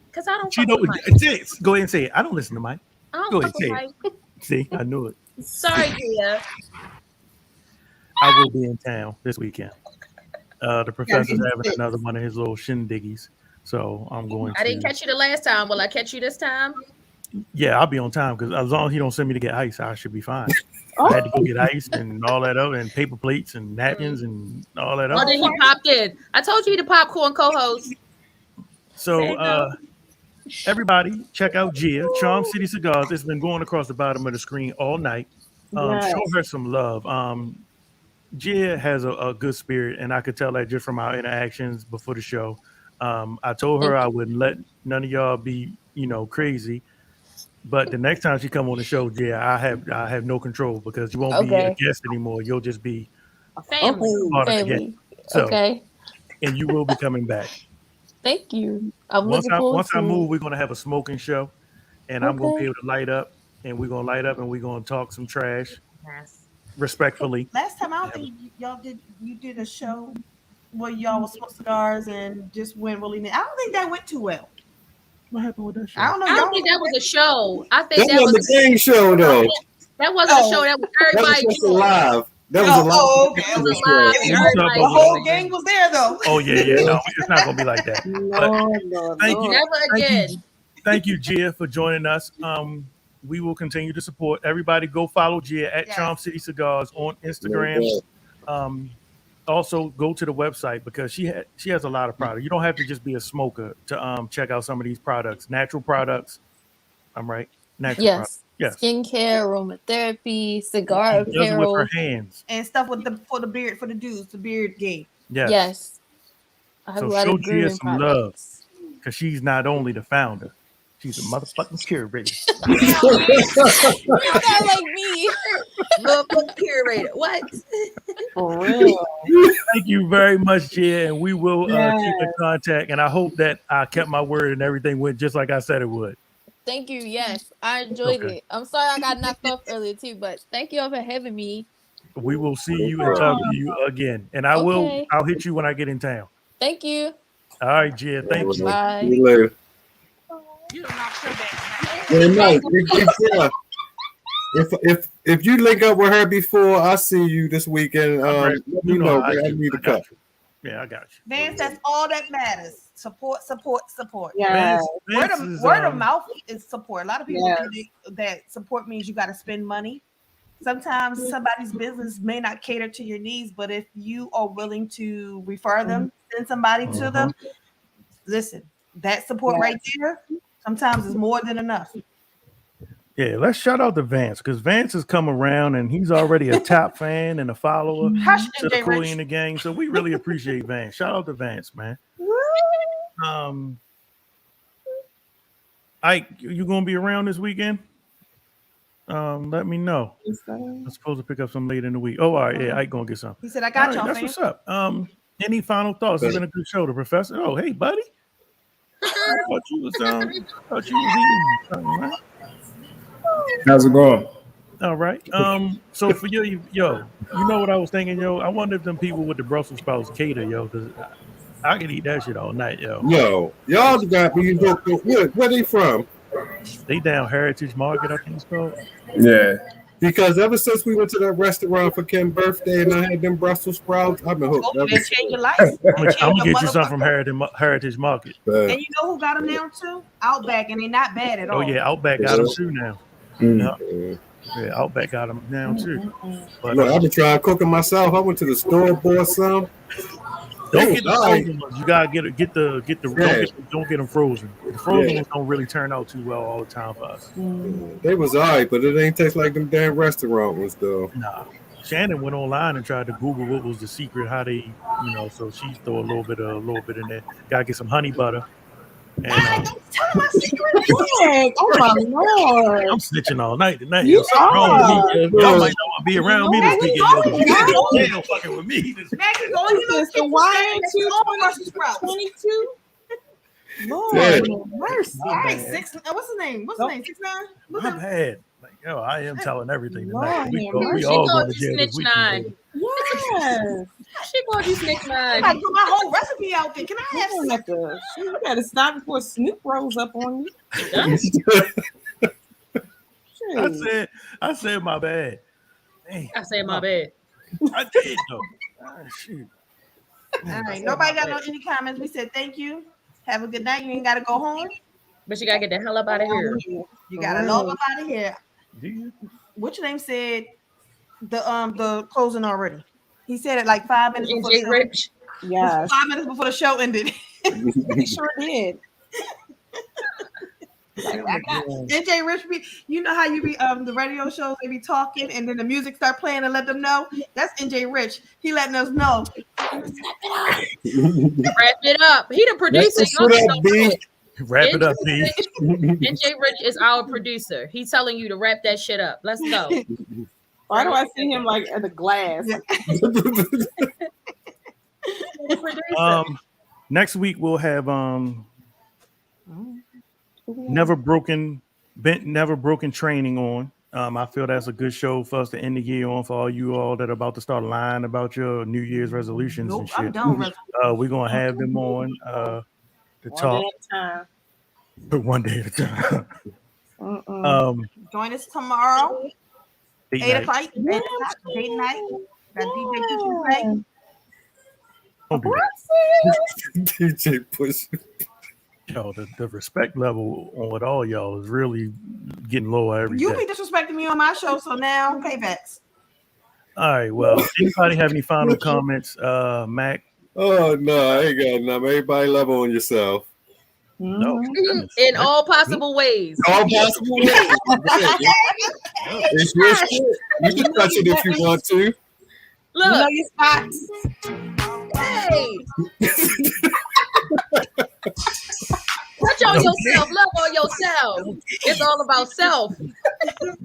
Because I don't She fuck know, with Mike. go ahead and say it. I don't listen to Mike. I don't Go ahead, fuck with say it. Mike. See, I knew it. Sorry, Gia. I will be in town this weekend. The professor's having another one of his little shindiggies, so I'm going to. I didn't catch you the last time. Will I catch you this time? Yeah, I'll be on time because as long as he don't send me to get ice, I should be fine. I had to go get ice and all that other, and paper plates and napkins and all that Oh, other. then he popped in. I told you the popcorn co-host. So, everybody, check out Gia, Charm City Cigars. It's been going across the bottom of the screen all night. Yes. Show her some love. Gia has a good spirit, and I could tell that just from our interactions before the show. I told her I wouldn't let none of y'all be, crazy. But the next time she come on the show, Gia, I have no control because you won't be a guest anymore. You'll just be a family. part of the game. So, okay. And you will be coming back. Thank you. I'm Once looking forward I to move, it. we're gonna have a smoking show, and I'm gonna be able to light up, and we're gonna light up, and we're gonna talk some trash, respectfully. Last time I don't think you did a show where y'all would smoke cigars and just went really. I don't think that went too well. What happened with that show? I don't know. I don't think that was a show. I think That was a game show, though. That wasn't a show. That was everybody. That was just live. That was a live. Okay. It was live. The whole gang was there though. Oh yeah. No, it's not gonna be like that. Thank you. Never again. Thank you, Gia, for joining us. We will continue to support everybody. Go follow Gia at Charm City Cigars on Instagram. Also, go to the website because she has a lot of products. You don't have to just be a smoker to check out some of these products. Natural products. I'm right. Natural products. Yes. Skincare, aromatherapy, cigar She does it apparel. with her hands. And stuff with for the beard for the dudes, the beard game. Yes. Yes. I have So a lot show of Gia grooming some products. love because she's not only the founder, she's a motherfucking curator. You're not like me. Look, curator. What? For real. Thank you very much, Gia, and we will keep in contact. And I hope that I kept my word and everything went just like I said it would. Thank you. Yes, I enjoyed it. I'm sorry I got knocked off earlier too, but thank you all for having me. We will see you and talk to you again. And I'll hit you when I get in town. Thank you. All right, Gia. Thank you. Bye. See you later. Good night. If you link up with her before I see you this weekend, let me know. I need a cup. Yeah, I got you. Vance, that's all that matters. Support. Yes. Word of mouth is support. A lot of people think that support means you got to spend money. Sometimes somebody's business may not cater to your needs, but if you are willing to refer them, send somebody to them, listen, that support right there sometimes is more than enough. Yeah, let's shout out to Vance because Vance has come around and he's already a top fan and a follower to the Cooley and the gang. So we really appreciate Vance. Shout out to Vance, man. Ike, you gonna be around this weekend? Let me know. I'm supposed to pick up some later in the week. Oh, all right, yeah, Ike gonna get some. He said, "I got y'all." That's what's up. Any final thoughts? It's been a good show, the professor. Oh, hey, buddy. I thought you was eating something, right? How's it going? All right. So for yo, you know what I was thinking, yo? I wonder if them people with the Brussels sprouts cater, yo, because I can eat that shit all night, yo. Yo, y'all got me. Where they from? They down Heritage Market, I think it's called. Yeah. Because ever since we went to that restaurant for Kim's birthday and I had them Brussels sprouts, I've been hooked. They change your life. I'm gonna get you something from Heritage Market. And you know who got them now too? Outback, and they're not bad at all. Oh yeah, Outback got them too now. Yeah, Outback got them now too. But look, I've been trying cooking myself. I went to the store, bought some. Don't get the frozen ones. You gotta get the don't get them frozen. The frozen ones don't really turn out too well all the time for us. They was alright, but it ain't taste like them damn restaurant ones though. Nah. Shannon went online and tried to Google what was the secret, how they, so she threw a little bit in there. Gotta get some honey butter. And, don't tell my secret. Oh my Lord! I'm snitching all night tonight. You Wrong with me. are. Y'all might not be around me this weekend. You ain't fucking with me. Maggie, go in those The Sprouts. 22. Lord, mercy. All right, what's his name? 6ix9ine? What's My that? bad. I am telling everything tonight. Lord, We She all called going to you jail this Snitch weekend. 9. Yes. She called you Snitch 9. I put my whole recipe out there. Can I have some? You better stop before Snoop rolls up on you. I said my bad. Dang. I said my bad. I did though. Shoot. All right. Nobody got any comments. We said thank you. Have a good night. You ain't got to go home. But you gotta get the hell up out of here. You got to log up out of here. What's your name said the closing already? He said it like 5 minutes before the show. Rich. Yes. 5 minutes before the show ended. He sure did. NJ Rich, you know how you be the radio shows, they be talking and then the music start playing and let them know. That's NJ Rich. He letting us know. Wrap it up. He the producer. Wrap it up, B. NJ Rich is our producer. He's telling you to wrap that shit up. Let's go. Why do I see him like at the glass? Next week we'll have Never Broken Training on. I feel that's a good show for us to end the year on for all you all that are about to start lying about your New Year's resolutions and shit. I'm done with We're gonna have them on to talk. One day at a time. Join us tomorrow. 8 o'clock. 8 night. o'clock. Date night. Got DJ Push DJ Push. Yo, the respect level on all y'all is really getting lower every day. You be disrespecting me on my show, so now paybacks. All right. Well, anybody have any final comments, Mac? Oh no, I ain't got nothing. Everybody love on yourself. No. In all possible ways. All possible ways. It's your shit. You can touch it if you want to. Look. You know your spots. Hey. Touch on yourself. Love on yourself. It's all about self.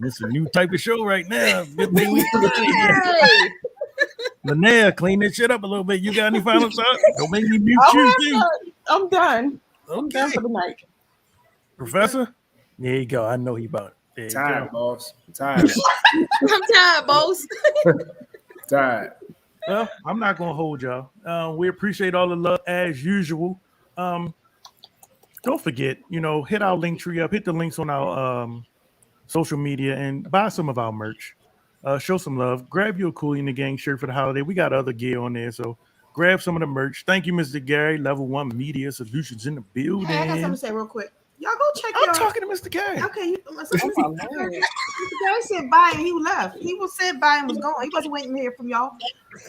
It's a new type of show right now. Linnea, clean this shit up a little bit. You got any final thoughts? Don't make me mute you too. I'm done. Okay. I'm done for the night. Professor? There you go. I know he about it. Tired, boss. Tired. I'm tired, boss. Tired. Well, I'm not gonna hold y'all. We appreciate all the love as usual. Don't forget, hit our link tree up, hit the links on our social media, and buy some of our merch. Show some love. Grab you a Cooley in the Gang shirt for the holiday. We got other gear on there, so grab some of the merch. Thank you, Mr. Gary. Level 1 Media Solutions in the building. Hey, I got something to say real quick. Y'all go check I'm talking to Mr. Gary. Okay, Mr. Gary said bye and he left. He was said bye and was gone. He wasn't waiting to hear from y'all.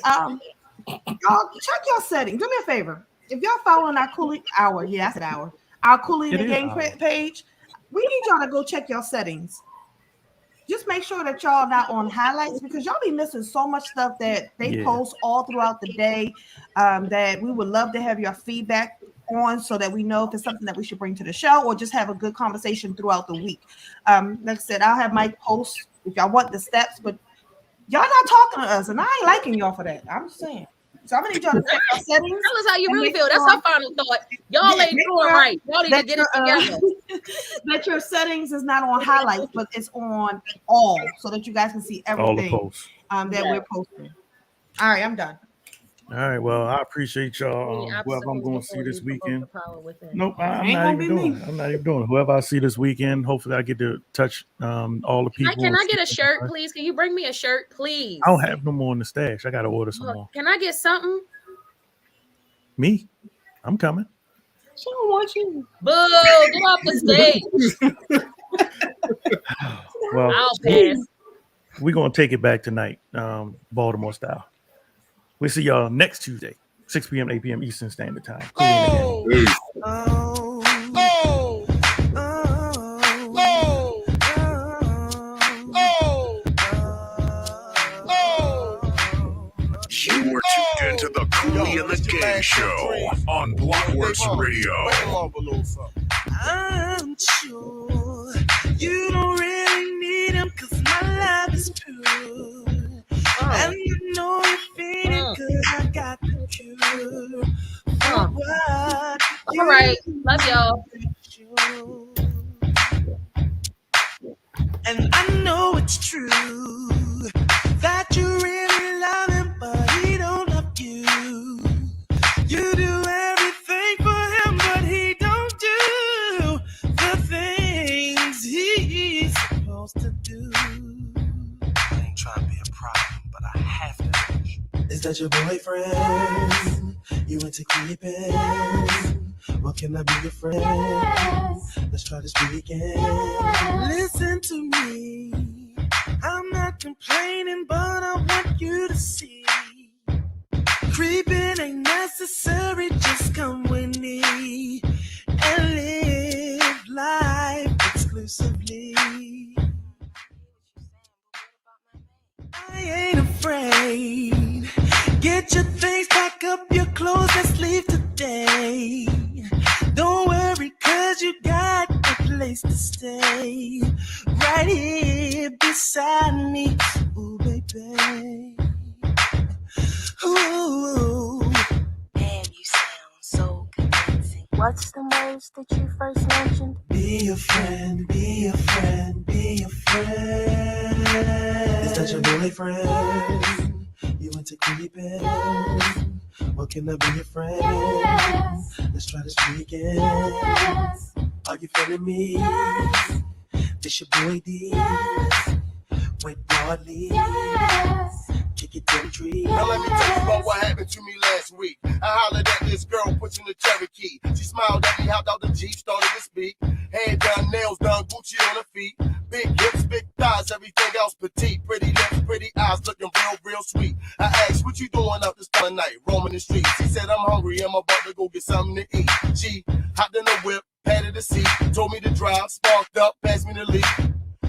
Y'all check your settings. Do me a favor. If y'all following our Cooley our Cooley in the Gang page, we need y'all to go check your settings. Just make sure that y'all not on highlights because y'all be missing so much stuff that they post all throughout the day that we would love to have your feedback on so that we know if it's something that we should bring to the show or just have a good conversation throughout the week. Like I said, I'll have Mike post if y'all want the steps, but y'all not talking to us and I ain't liking y'all for that. I'm just saying. So I'm gonna need y'all to check your settings. Tell us how you really feel. That's our final thought. Y'all ain't doing right. Y'all need to get it together. That your settings is not on highlights, but it's on all, so that you guys can see everything all the posts that we're posting. All right, I'm done. All right. Well, I appreciate y'all. Any Whoever I'm going to obstacles see before this you provoke the weekend. power within? Nope, I'm Ain't not gonna even be doing me. it. I'm not even doing it. Whoever I see this weekend, hopefully I get to touch all the people. Can I get a shirt, please? Can you bring me a shirt, please? I don't have no more in the stash. I got to order some more. Can I get something? Me? I'm coming. She don't want you. Boo! Get off the stage. Well, I'll pass. we're going to take it back tonight, Baltimore style. We'll see y'all next Tuesday, 6 p.m. 8 p.m. Eastern Standard Time. You were tuned into the Cooley and the Gang Show on Blockworks Radio. I'm sure you don't really need him because my love is pure. And you know you're feeling good. I got the cure. For what All right. Love y'all. And I know it's true that you really love him, but he don't love you. You do everything for him, but he don't do the things he's supposed to do. I ain't trying to be a problem, but I have to. Is that your boyfriend? You went to keep it? Well, can I be your friend? Yes. Let's try this weekend. Yes. Listen to me. I'm not complaining, but I want you to see. Creeping ain't necessary, just come with me and live life exclusively. I ain't afraid. Get your things, pack up your clothes, let's leave today. Don't worry, cause you got a place to stay. Right here beside me, ooh baby. Ooh. Man, you sound so convincing. What's the words that you first mentioned? Be a friend, be a friend, be a friend. Is that your boyfriend? Yes. You went to keep it? Yes. Well, can I be your friend? Yes. Let's try this weekend. Yes. Are you feeling me? Yes. This your boy D. Yes. With broadly. Yes. Kick it to the tree. Now let me tell you about what happened to me last week. I hollered at this girl pushing the Cherokee. She smiled at me, hopped out the Jeep, started to speak. Hair done, nails done, Gucci on her feet. Big hips, big thighs, everything else petite. Pretty lips, pretty eyes, looking real, real sweet. I asked, what you doing out this time of night, roaming the streets? She said, I'm hungry, I'm about to go get something to eat. She hopped in the whip, patted the seat, told me to drive, sparked up, passed me the lead.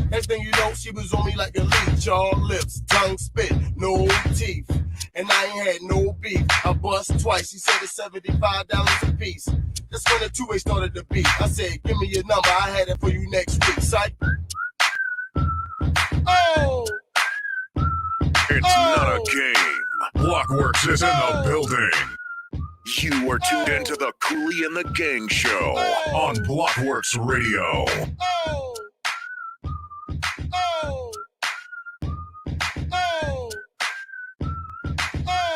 Next thing you know, she was on me like a leech. All lips, tongue spit, no teeth. And I ain't had no beef. I bust twice. She said it's $75 a piece. That's when the two-way started to beat. I said, give me your number. I had it for you next week. Psych. Oh! It's not a game. Blockworks is in the building. You were tuned into the Cooley and the Gang Show on Blockworks Radio.